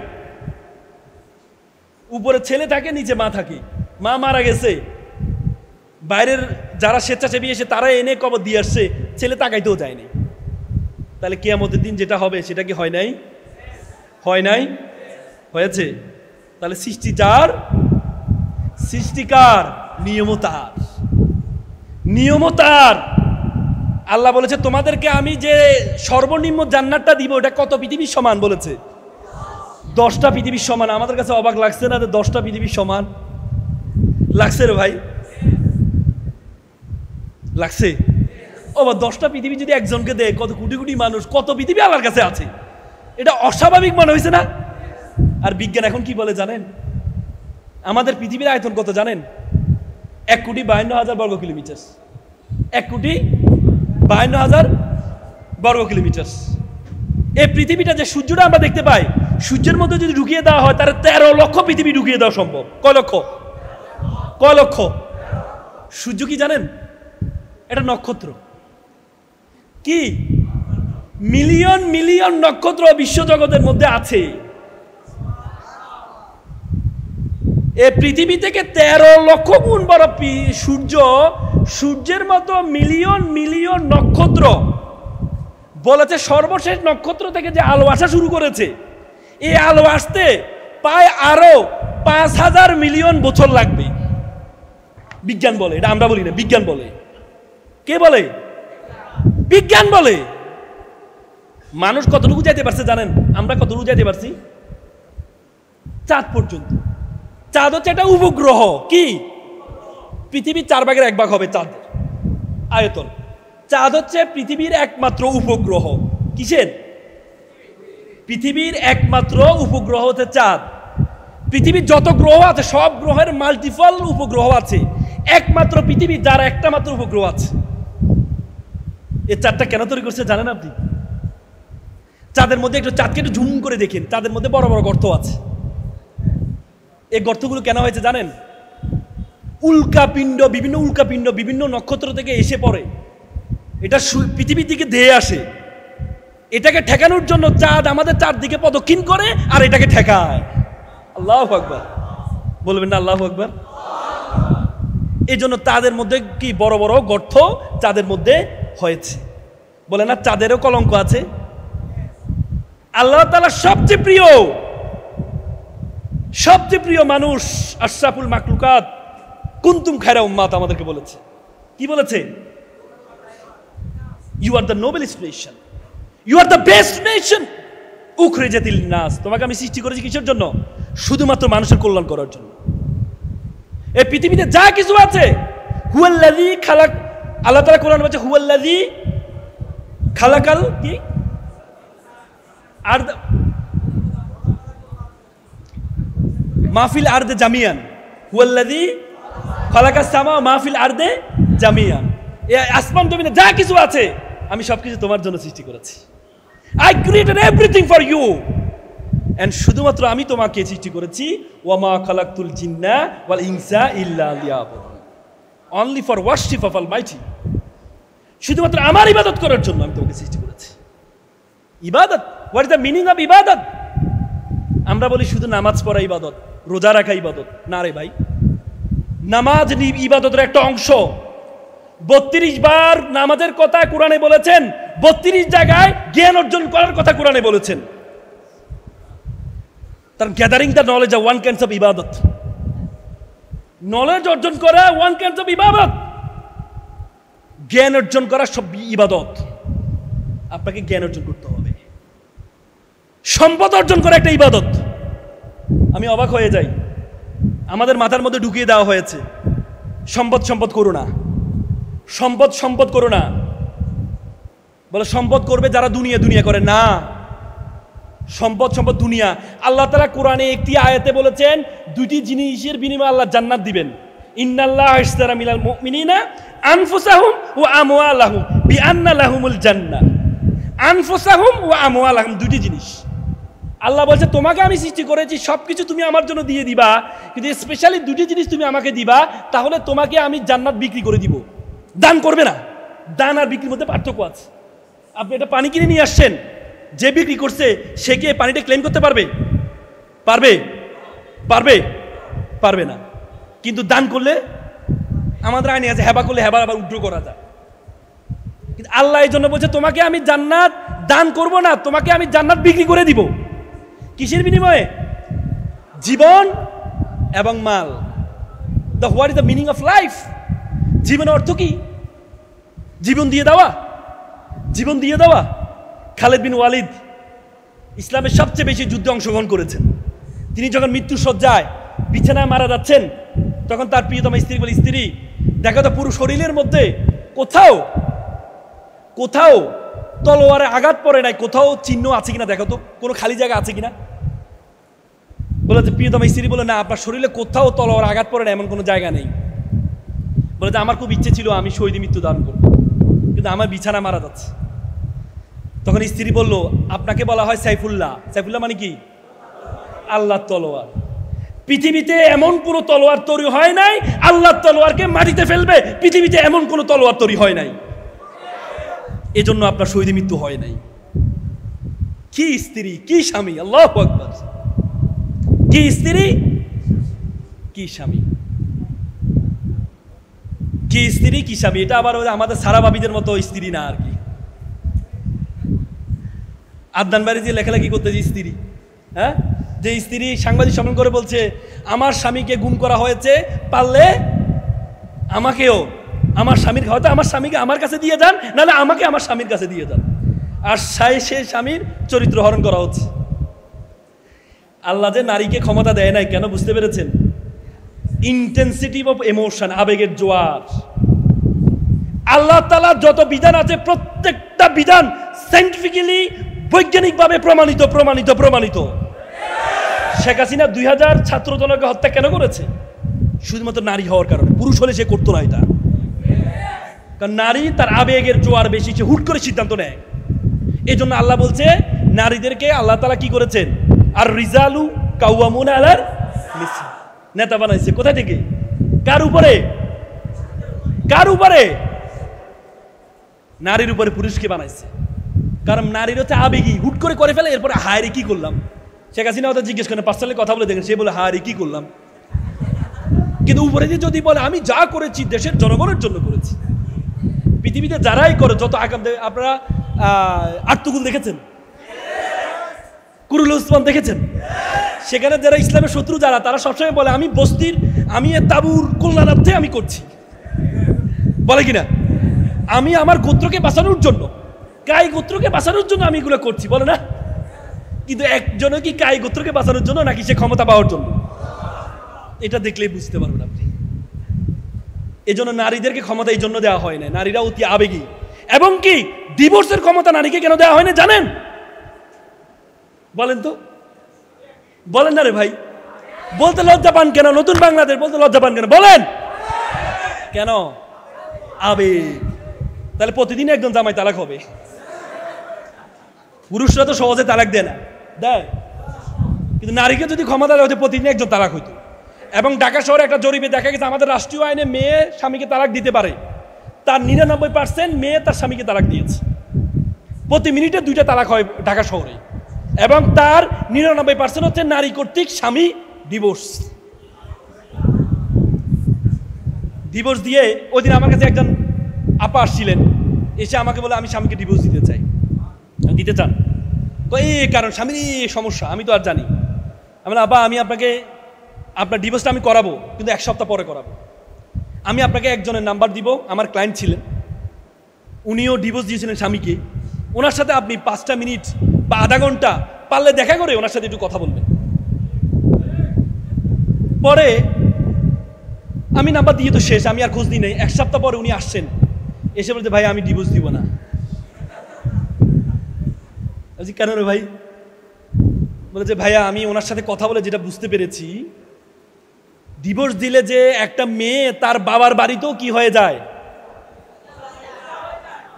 উপরে ছেলে থাকে, নিচে মা থাকে। মা মারা গেছে, বাইরের যারা স্বেচ্ছাসেবী এসে তারা এনে কবর দিয়ে আসছে, ছেলে তাকাইতেও যায়নি। তাহলে কিয়ামতের দিন যেটা হবে সেটা কি হয় নাই? হয় নাই? হয়েছে। তাহলে সৃষ্টি যার, সৃষ্টিকার, নিয়মও তার, নিয়মও তার। আল্লাহ বলেছে তোমাদেরকে আমি যে সর্বনিম্ন জান্নাতটা দিব এটা কত পৃথিবীর সমান বলেছে? 10টা পৃথিবীর সমান। আমাদের কাছে অবাক লাগছে না যে 10টা পৃথিবীর সমান? লাগছে রে ভাই, লাগছে। ও বা 10টা পৃথিবী যদি একজনকে দেয়, কত কোটি কোটি মানুষ, কত পৃথিবী আল্লাহর কাছে আছে। এটা অস্বাভাবিক মনে হয়েছে না? আর বিজ্ঞান এখন কি বলে জানেন? আমাদের পৃথিবীর আয়তন কত জানেন? 1,52,000 বর্গ কিলোমিটার। 1,52,000 বর্গ কিলোমিটার। এই পৃথিবীটা যে সূর্যটা আমরা দেখতে পাই, সূর্যের মধ্যে যদি ঢুকিয়ে দেওয়া হয় তার 13 লক্ষ পৃথিবী ঢুকিয়ে দেওয়া সম্ভব। কয় লক্ষ? কয় লক্ষ? সূর্য কি জানেন? এটা নক্ষত্র। কি মিলিয়ন মিলিয়ন নক্ষত্র বিশ্বজগতের মধ্যে আছে। এই পৃথিবী থেকে 13 লক্ষ গুণ বড় সূর্য। সূর্যের মতো মিলিয়ন মিলিয়ন নক্ষত্র। বলেছে সর্বশেষ নক্ষত্র থেকে যে আলো আসা শুরু করেছে, এই আলো আসতে প্রায় আরো 5,000 মিলিয়ন বছর লাগবে। বিজ্ঞান বলে, এটা আমরা বলি না, বিজ্ঞান বলে। কে বলে? বিজ্ঞান বলে। মানুষ কতটুকু যাইতে পারছে জানেন? আমরা কতটুকু যাইতে পারছি? চাঁদ পর্যন্ত। চাঁদ হচ্ছে একটা উপগ্রহ। কি? পৃথিবীর 4/1 হবে চাঁদ আয়তন। চাঁদ হচ্ছে পৃথিবীর একমাত্র উপগ্রহ। কিসের? পৃথিবীর একমাত্র উপগ্রহ হচ্ছে চাঁদ। পৃথিবীর যত গ্রহ আছে সব গ্রহের মাল্টিপল উপগ্রহ আছে, একমাত্র পৃথিবী যার একটা মাত্র উপগ্রহ আছে। এই চাঁদটা কেন তৈরি করছে জানেন আপনি? চাঁদের মধ্যে একটু চাঁদকে একটু ঝুম করে দেখেন, চাঁদের মধ্যে বড় বড় গর্ত আছে। এই গর্তগুলো কেন হয়েছে জানেন? উল্কাপিণ্ড, বিভিন্ন উল্কাপিণ্ড বিভিন্ন নক্ষত্র থেকে এসে পড়ে, এটা পৃথিবীর দিকে ধেয়ে আসে। এটাকে ঠেকানোর জন্য চাঁদ আমাদের চারদিকে প্রদক্ষিণ করে আর এটাকে ঠেকায়। আল্লাহু আকবার বলবেন না? আল্লাহু আকবার। এই জন্য চাঁদের মধ্যে কি বড় বড় গর্ত চাঁদের মধ্যে হয়েছে। বলে না চাঁদেরও কলঙ্ক আছে। আল্লাহ তাআলা সবচেয়ে প্রিয়, সবচেয়ে প্রিয় মানুষ, আশরাফুল মাখলুকাত, কুনতুম খায়রা উম্মাত আমাদেরকে বলেছে। কি বলেছে? You are the noblest nation, you are the best nation উখরিজাতিল নাস। তোমাকে আমি সৃষ্টি করেছি কিসের জন্য? শুধুমাত্র মানুষের কল্যাণ করার জন্য। এই পৃথিবীতে যা কিছু আছে, হুয়াল্লাযী খালাক, আল্লাহ তাআলা কোরআনে বলেছে হুয়াল্লাযী খালাকাল কি আর মাহফিল আরদে জামিয়ান, হুয়াল্লাযী খালাকাস সামা মাহফিল আরদে জামিয়ান। এই আসমান জমিনে যা কিছু আছে আমি সবকিছু তোমার জন্য সৃষ্টি করেছি। I created everything for you, and শুধুমাত্র আমি তোমাকে সৃষ্টি করেছি। ওয়ামা খালাকতুল জিন্না ওয়াল ইনসা ইল্লা লিয়াবুদুন, only for worship of almighty. শুধুমাত্র আমার ইবাদত করার জন্য আমি তোমাকে সৃষ্টি করেছি। ইবাদত, what is the meaning of ইবাদত? আমরা বলি শুধু নামাজ পড়া ইবাদত, রোজা রাখা ইবাদত। না রে ভাই, নামাজ ইবাদতের একটা অংশ। 32 বার নামাজের কথা কোরআনে বলেছেন, 32 জায়গায় জ্ঞান অর্জন করার কথা কোরআনে বলেছেন। তার gathering the knowledge of one kinds of ইবাদত। নলেজ অর্জন করা ওয়ান কাইন্ডস অফ ইবাদত। জ্ঞান অর্জন করা সব ইবাদত। আপনাকে জ্ঞান অর্জন করতে হবে। সম্পদ অর্জন করা একটা ইবাদত। আমি অবাক হয়ে যাই, আমাদের মাথার মধ্যে ঢুকিয়ে দেওয়া হয়েছে সম্পদ সম্পদ করো না, সম্পদ সম্পদ করো না। বলে সম্পদ করবে যারা দুনিয়া দুনিয়া করে। না, সম্পদ সম্পদ দুনিয়া। আল্লাহ তাআলা কোরআনে একটি আয়াতে বলেছেন দুটি জিনিসের বিনিময়ে আল্লাহ জান্নাত দিবেন। ইন্নাল্লাহ ইশতারা মিনাল মুমিনিনা আনফুসাহুম ওয়া আমওয়ালাহুম বিআন্না লাহুমুল জান্নাহ। আনফুসাহুম ওয়া আমওয়ালাহুম, দুটি জিনিস। আল্লাহ বলছে তোমাকে আমি সৃষ্টি করেছি, সবকিছু তুমি আমার জন্য দিয়ে দিবা, কিন্তু স্পেশালি দুটি জিনিস তুমি আমাকে দিবা, তাহলে তোমাকে আমি জান্নাত বিক্রি করে দিব। দান করবে না। দান আর বিক্রির মধ্যে পার্থক্য আছে। আপনি এটা পানি কিনে নিয়ে আসছেন, যে বিক্রি করছে সে কি পানিটা ক্লেম করতে পারবে? পারবে? পারবে? পারবে না। কিন্তু দান করলে আমাদের আইনে আছে, হেবা করলে হেবা আবার উড্র করা যায়। কিন্তু আল্লাহ এই জন্য বলছে তোমাকে আমি জান্নাত দান করব না, তোমাকে আমি জান্নাত বিক্রি করে দিব। কিসের বিনিময়ে? জীবন এবং মাল। The what is the meaning of life? জীবনের অর্থ কি? জীবন দিয়ে দেওয়া। জীবন দিয়ে দেওয়া। খালিদ বিন ওয়ালিদ ইসলামের সবচেয়ে বেশি যুদ্ধে অংশগ্রহণ করেছেন। তিনি যখন মৃত্যুর শয্যায় বিছানায় মারা যাচ্ছেন, তখন তার প্রিয়তমা স্ত্রী বলে, স্ত্রী দেখো তো পুরো শরীরের মধ্যে কোথাও কোথাও তলোয়ারে আঘাত পড়ে নাই, কোথাও চিহ্ন আছে কিনা দেখো তো, কোনো খালি জায়গা আছে কিনা। বলে যে প্রিয়তমা স্ত্রী বলে, না আপনার শরীরে কোথাও তলোয়ারে আঘাত পড়ে না, এমন কোনো জায়গা নেই। বলে যে আমার খুব ইচ্ছে ছিল আমি শহীদ মৃত্যু দান করব, কিন্তু আমার বিছানা মারা যাচ্ছে। তখন স্ত্রী বলল, আপনাকে বলা হয় সাইফুল্লাহ। সাইফুল্লাহ মানে কি? আল্লাহর তলোয়ার। পৃথিবীতে এমন কোনো তলোয়ার তৈরি হয় নাই আল্লাহর তলোয়ারকে মাটিতে ফেলবে, পৃথিবীতে এমন কোনো তলোয়ার তৈরি হয় নাই, এজন্য আপনার শহীদ মৃত্যু হয় নাই। কি স্ত্রী, কি স্বামী! আল্লাহু আকবার! কি স্ত্রী, কি স্বামী! কি স্ত্রী, কি স্বামী! এটা আবার আমাদের সারা ভাবিদের মতো স্ত্রী না আর কি। আদনান বাড়ি যে লেখালেখি করতেছে স্ত্রী, হ্যাঁ, যে স্ত্রী সাংবাদিক সম্মেলন করে বলছে আমার স্বামীকে গুম করা হয়েছে, পারলে আমাকেও আমার স্বামীর, হয়তো আমার স্বামীকে আমার কাছে দিয়ে যান, নাহলে আমাকে আমার স্বামীর কাছে দিয়ে যান। আর সে স্বামীর চরিত্র হরণ করা হচ্ছে। আল্লাহ যে নারীকে ক্ষমতা দেয় নাই কেন বুঝতে পেরেছেন? ইন্টেন্সিটি অফ ইমোশন, আবেগের জোয়ার। আল্লাহ তাআলা যত বিধান আছে প্রত্যেকটা বিধান সায়েন্টিফিক্যালি, বৈজ্ঞানিকভাবে প্রমাণিত প্রমাণিত প্রমাণিত। শেখ হাসিনা 2000 ছাত্রজনকে হত্যা কেন করেছে? শুধুমাত্র নারী হওয়ার কারণে। পুরুষ হলে সে করতো না এটা। কারণ নারী তার আবেগের জোয়ার বেশি, সে হুট করে সিদ্ধান্ত নেয়। এই জন্য আল্লাহ বলছে নারীদেরকে আল্লাহ তাআলা কি করেছেন? আর রিজালু কাওয়ামুনা আলার নিসা, নেতা বানাইছে। কোথায় থেকে? কার উপরে? কার উপরে? নারীর উপরে পুরুষকে বানাইছে। কারণ নারীর হচ্ছে আবেগী, হুট করে ফেলে, এরপরে হায়রে কি করলাম। শেখ হাসিনা হয়তো জিজ্ঞেস করেন, পার্সোনালি কথা বলে দেখেন, সে বলে হায়রে কি করলাম। কিন্তু উপরে দিয়ে যদি বলে আমি যা করেছি দেশের জনগণের জন্য করেছি। পৃথিবীতে যারাই করে যত আকাম, আপনারা আর্তুগুল দেখেছেন, কুরুল উসমান দেখেছেন, সেখানে যারা ইসলামের শত্রু যারা, তারা সবসময় বলে আমি বস্তির, আমি তাবুর কল্যাণার্থে আমি করছি, বলে কিনা? আমি আমার গোত্রকে বাঁচানোর জন্য, কাই গোত্রকে বাঁচানোর জন্য আমি এগুলো করছি, বলে না? কিন্তু একজনও কি কাই গোত্রকে বাঁচানোর জন্য, নাকি সে ক্ষমতা পাওয়ার জন্য? এটা দেখলেই বুঝতে পারবেন আপনি। এজন্য নারীদেরকে ক্ষমতা এই জন্য দেওয়া হয় না, নারীরা অতি আবেগী। এবং কি ডিভোর্সের ক্ষমতা নারীকে কেন দেওয়া হয় না জানেন? বলেন তো, বলেন না রে ভাই। বলতে লজ্জা পান কেন? নতুন বাংলাদেশ বলতে লজ্জা পান কেন? বলেন কেন? আবেগ। তাহলে প্রতিদিন একজন জামাই তালাক হবে। পুরুষরা তো সহজে তালাক দেয় না, দেয়, কিন্তু নারীকে যদি ক্ষমতা দেওয়া হতো প্রতিদিন একজন তালাক হইতো। এবং ঢাকা শহরে একটা জরিপে দেখা গেছে আমাদের রাষ্ট্রীয় আইনে মেয়ে স্বামীকে তালাক দিতে পারে, তার 99% মেয়ে তার স্বামীকে তালাক দিয়েছে। প্রতি মিনিটে 2টা তালাক হয় ঢাকা শহরে, এবং তার 99% হচ্ছে নারী কর্তৃক স্বামী ডিভোর্স দিয়ে। ওই দিন আমার কাছে একজন আপা আসছিলেন, এসে আমাকে বলে আমি স্বামীকে ডিভোর্স দিতে চাই। দিতে চান? এই কারণ স্বামীর সমস্যা আমি তো আর জানি। আমি বললাম আপা, আমি আপনাকে আপনার ডিভোর্সটা আমি করাবো, কিন্তু 1 সপ্তাহ পরে করাবো। আমি আপনাকে একজনের নাম্বার দিব, আমার ক্লায়েন্ট ছিলেন, উনিও ডিভোর্স দিয়েছিলেন স্বামীকে। ওনার সাথে আপনি 5টা মিনিট বা আধা ঘন্টা পারলে দেখা করে ওনার সাথে একটু কথা বলবেন। পরে আমি নাম্বার দিয়ে তো শেষ, আমি আর খোঁজ দিই নাই। 1 সপ্তাহ পরে উনি আসছেন, এসে বলতে ভাই আমি ডিভোর্স দিব না। কেন রে ভাই? বলে যে ভাইয়া আমি ওনার সাথে কথা বলে যেটা বুঝতে পেরেছি, ডিভোর্স দিলে যে একটা মেয়ে তার বাবার বাড়িতেও কি হয়ে যায়,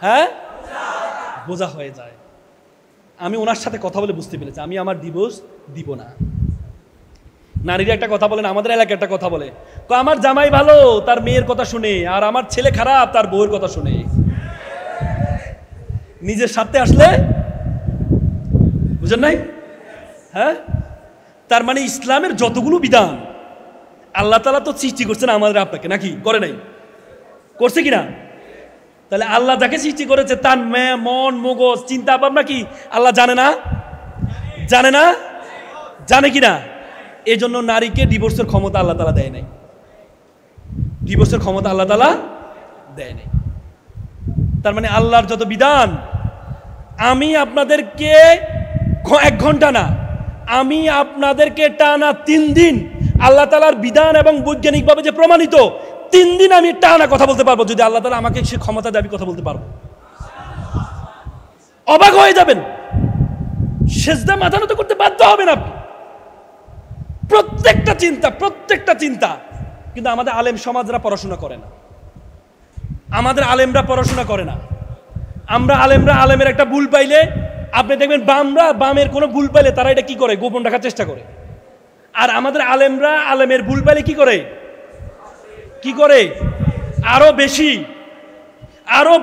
হ্যাঁ বোঝা হয়ে যায়। আমি ওনার সাথে কথা বলে বুঝতে পেরেছি আমি আমার ডিভোর্স দিব না। নারীরা একটা কথা বলেন, আমাদের এলাকায় একটা কথা বলে, আমার জামাই ভালো তার মেয়ের কথা শুনে, আর আমার ছেলে খারাপ তার বউয়ের কথা শুনে। নিজের স্বার্থে আসলে বুঝেন নাই? হ্যাঁ, তার মানে ইসলামের যতগুলো বিধান আল্লাহ তাআলা তো সৃষ্টি করছেন আমাদের আপনাকে, নাকি করে নাই? করছে কিনা? তাহলে আল্লাহ যাকে সৃষ্টি করেছে তার মন মগজ চিন্তা ভাবনা কি আল্লাহ জানে না? জানে না? জানে কিনা? এই জন্য নারীকে ডিভোর্সের ক্ষমতা আল্লাহ তাআলা দেয় নাই। ডিভোর্সের ক্ষমতা আল্লাহ তাআলা দেয় নাই। তার মানে আল্লাহর যত বিধান, আমি আপনাদেরকে 1 ঘন্টা না, আমি আপনাদেরকে টানা 3 দিন আল্লাহ তাআলার বিধান এবং বৈজ্ঞানিকভাবে যে প্রমাণিত 3 দিন আমি টানা কথা বলতে পারবো। যদি আল্লাহ তাআলা আমাকে সে ক্ষমতা দেয় আমি কথা বলতে পারবো। অবাক হয়ে যাবেন, সেজদা মাথা নত করতে বাধ্য হবেন আপনি। প্রত্যেকটা চিন্তা। কিন্তু আমাদের আলেম সমাজরা পড়াশোনা করে না, আমাদের আলেমরা পড়াশোনা করে না। আমরা আলেমের একটা ভুল পাইলে আপনি দেখবেন বামের কোনো ভুল পাইলে তারা এটা কি করে, গোপন রাখার চেষ্টা করে। আর আমাদের আলেমরা আলেমের ভুল পাইলে কি করে আরো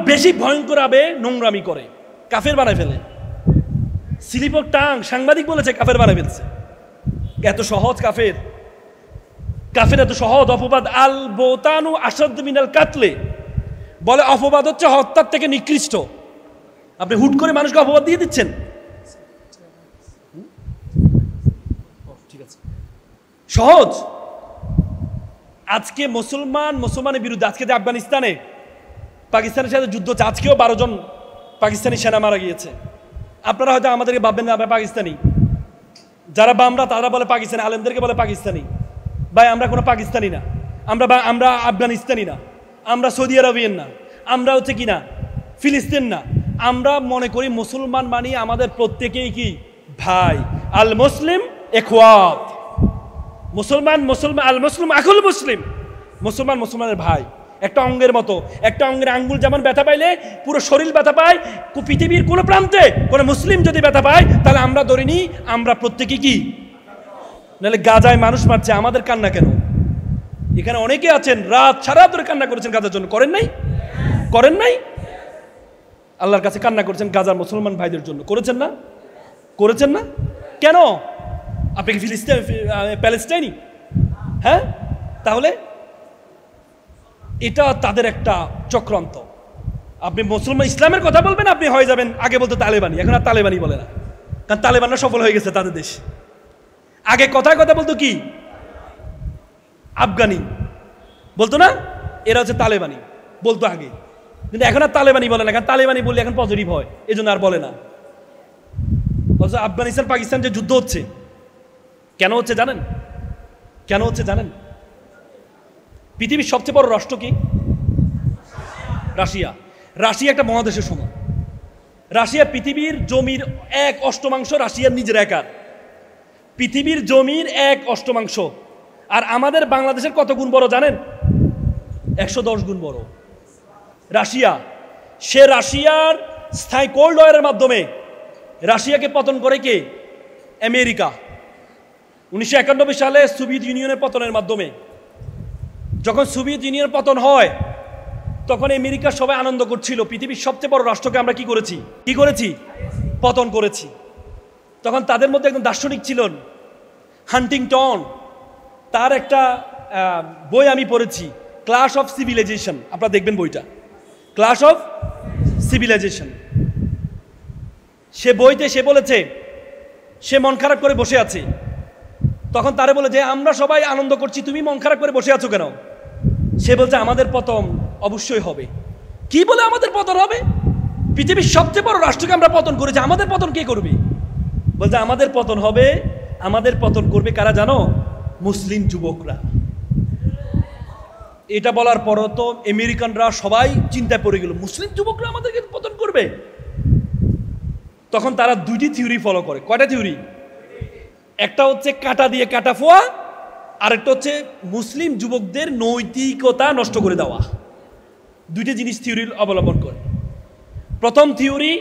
বেশি ভয়ঙ্কর ভাবে নোংরামি করে, কাফের বানায় ফেলে। স্লিপ অফ টাং সাংবাদিক বলেছে কাফের বানায় ফেলছে। এত সহজ কাফের এত সহজ। অপবাদ আল বোতানু আসাদ মিনাল কাতলে, বলে অপবাদ হচ্ছে হত্যার থেকে নিকৃষ্ট। আপনি হুট করে মানুষকে অপবাদ দিয়ে দিচ্ছেন। ঠিক আছে, সহজ। আজকে মুসলমানের বিরুদ্ধে, আজকে যে আফগানিস্তানে পাকিস্তানের সাথে যুদ্ধ হচ্ছে, আজকেও 12 জন পাকিস্তানি সেনা মারা গিয়েছে। আপনারা হয়তো আমাদেরকে ভাববেন না আমরা পাকিস্তানি, যারা বামরা তারা বলে পাকিস্তানি, আলেমদেরকে বলে পাকিস্তানি। ভাই আমরা কোনো পাকিস্তানি না, আমরা আফগানিস্তানি না, আমরা সৌদি আরবিয়ান না, আমরা হচ্ছে কিনা ফিলিস্তিন না। আমরা মনে করি মুসলমান মানি আমাদের প্রত্যেকেই কি ভাই। আল মুসলিম ইখওয়াত, মুসলমান আল মুসলিম আকুল মুসলিম, মুসলমানের ভাই। একটা অঙ্গের মতো, একটা অঙ্গের আঙ্গুল যেমন ব্যথা পাইলে পুরো শরীর ব্যথা পায়, পৃথিবীর কোনো প্রান্তে কোনো মুসলিম যদি ব্যথা পায় তাহলে আমরা ধরিনি আমরা প্রত্যেকেই কি। নাহলে গাজায় মানুষ মারছে, আমাদের কান্না কেন? এখানে অনেকে আছেন রাত সারা ধরে কান্না করেছেন গাজার জন্য, করেন নাই? আল্লাহর কাছে কান্না করেছেন গাজার মুসলমান ভাইদের জন্য, করেছেন না? কেন? আপনি কি প্যালেস্টাইনি? হ্যাঁ, তাহলে এটা তাদের একটা চক্রান্ত। আপনি মুসলমান ইসলামের কথা বলবেন, আপনি হয়ে যাবেন আগে বলতো তালেবানি, এখন আর তালেবানি বলে না, কারণ তালেবানরা সফল হয়ে গেছে তাদের দেশ। আগে কথায় কথা বলতো কি আফগানি বলতো না, এরা হচ্ছে তালেবানি বলতো আগে, কিন্তু এখন আর তালেবানি বলে না, কারণ তালেবানি বললে এখন পজিটিভ হয়, এই জন্য আর বলে না। অথচ আফগানিস্তান পাকিস্তান যে যুদ্ধ হচ্ছে, কেন হচ্ছে জানেন? পৃথিবীর সবচেয়ে বড় রাষ্ট্র কি? রাশিয়া একটা মহাদেশের সমান। রাশিয়া পৃথিবীর জমির 1/8 রাশিয়ার নিজের একার। পৃথিবীর জমির 1/8। আর আমাদের বাংলাদেশের কত গুণ বড় জানেন? 110 গুণ বড়। রাশিয়ার স্থায়ী কোল্ড ওয়ারের মাধ্যমে রাশিয়াকে পতন করে কে? আমেরিকা। 1991 সালে সোভিয়েত ইউনিয়নের পতনের মাধ্যমে। যখন সোভিয়েত ইউনিয়নের পতন হয় তখন আমেরিকা সবাই আনন্দ করছিল, পৃথিবীর সবচেয়ে বড় রাষ্ট্রকে আমরা কি করেছি পতন করেছি। তখন তাদের মধ্যে একজন দার্শনিক ছিলেন হান্টিংটন, তার একটা বই আমি পড়েছি, ক্লাশ অফ সিভিলাইজেশন, আপনারা দেখবেন বইটা, ক্লাশ অফ সিভিলাইজেশন। সে বইতে সে বলেছে সে মন খারাপ করে বসে আছে, তখন তারে বলে যে আমরা সবাই আনন্দ করছি, তুমি মন খারাপ করে বসে আছো কেন? সে বলছে আমাদের পতন অবশ্যই হবে। কি বলে আমাদের পতন হবে? পৃথিবীর সবচেয়ে বড় রাষ্ট্রকে আমরা পতন করেছি, আমাদের পতন কে করবে? বলছে আমাদের পতন হবে, আমাদের পতন করবে কারা জানো? মুসলিম যুবকরা। এটা বলার পরও তো আমেরিকানরা সবাই চিন্তায় পড়ে গেল, মুসলিম যুবকরা আমাদেরকে পতন করবে। তখন তারা দুইটি থিওরি ফলো করে। কয়টা থিওরি? একটা হচ্ছে কাটা দিয়ে কাটা ফোয়া, আরেকটা হচ্ছে মুসলিম যুবকদের নৈতিকতা নষ্ট করে দেওয়া। দুইটি জিনিস থিওরি অবলম্বন করে। প্রথম থিওরি,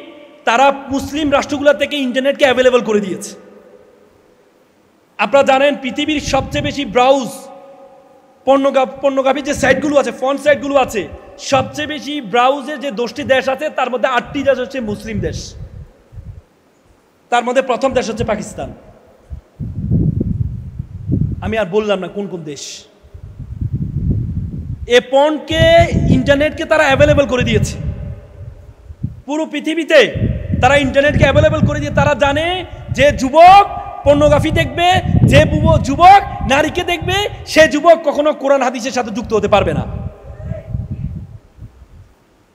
তারা মুসলিম রাষ্ট্রগুলো থেকে ইন্টারনেটকে অ্যাভেলেবল করে দিয়েছে। আপনারা জানেন পৃথিবীর সবচেয়ে বেশি ব্রাউজ পর্নোগ্রাফির যে সাইটগুলো আছে, ফোন সাইটগুলো আছে, সবচেয়ে বেশি ব্রাউজের যে 10টি দেশ আছে তার মধ্যে 8টি দেশ হচ্ছে মুসলিম দেশ। তার মধ্যে প্রথম দেশ হচ্ছে পাকিস্তান। আমি আর বললাম না কোন কোন দেশ। এ পর্নকে, ইন্টারনেটকে তারা অ্যাভেলেবল করে দিয়েছে পুরো পৃথিবীতে। তারা ইন্টারনেটকে অ্যাভেলেবল করে দিয়ে তারা জানে যে যুবক পর্নোগ্রাফি দেখবে, যে যুবক নারীকে দেখবে, সে যুবক কখনো কোরআন হাদিসের সাথে যুক্ত হতে পারবে না।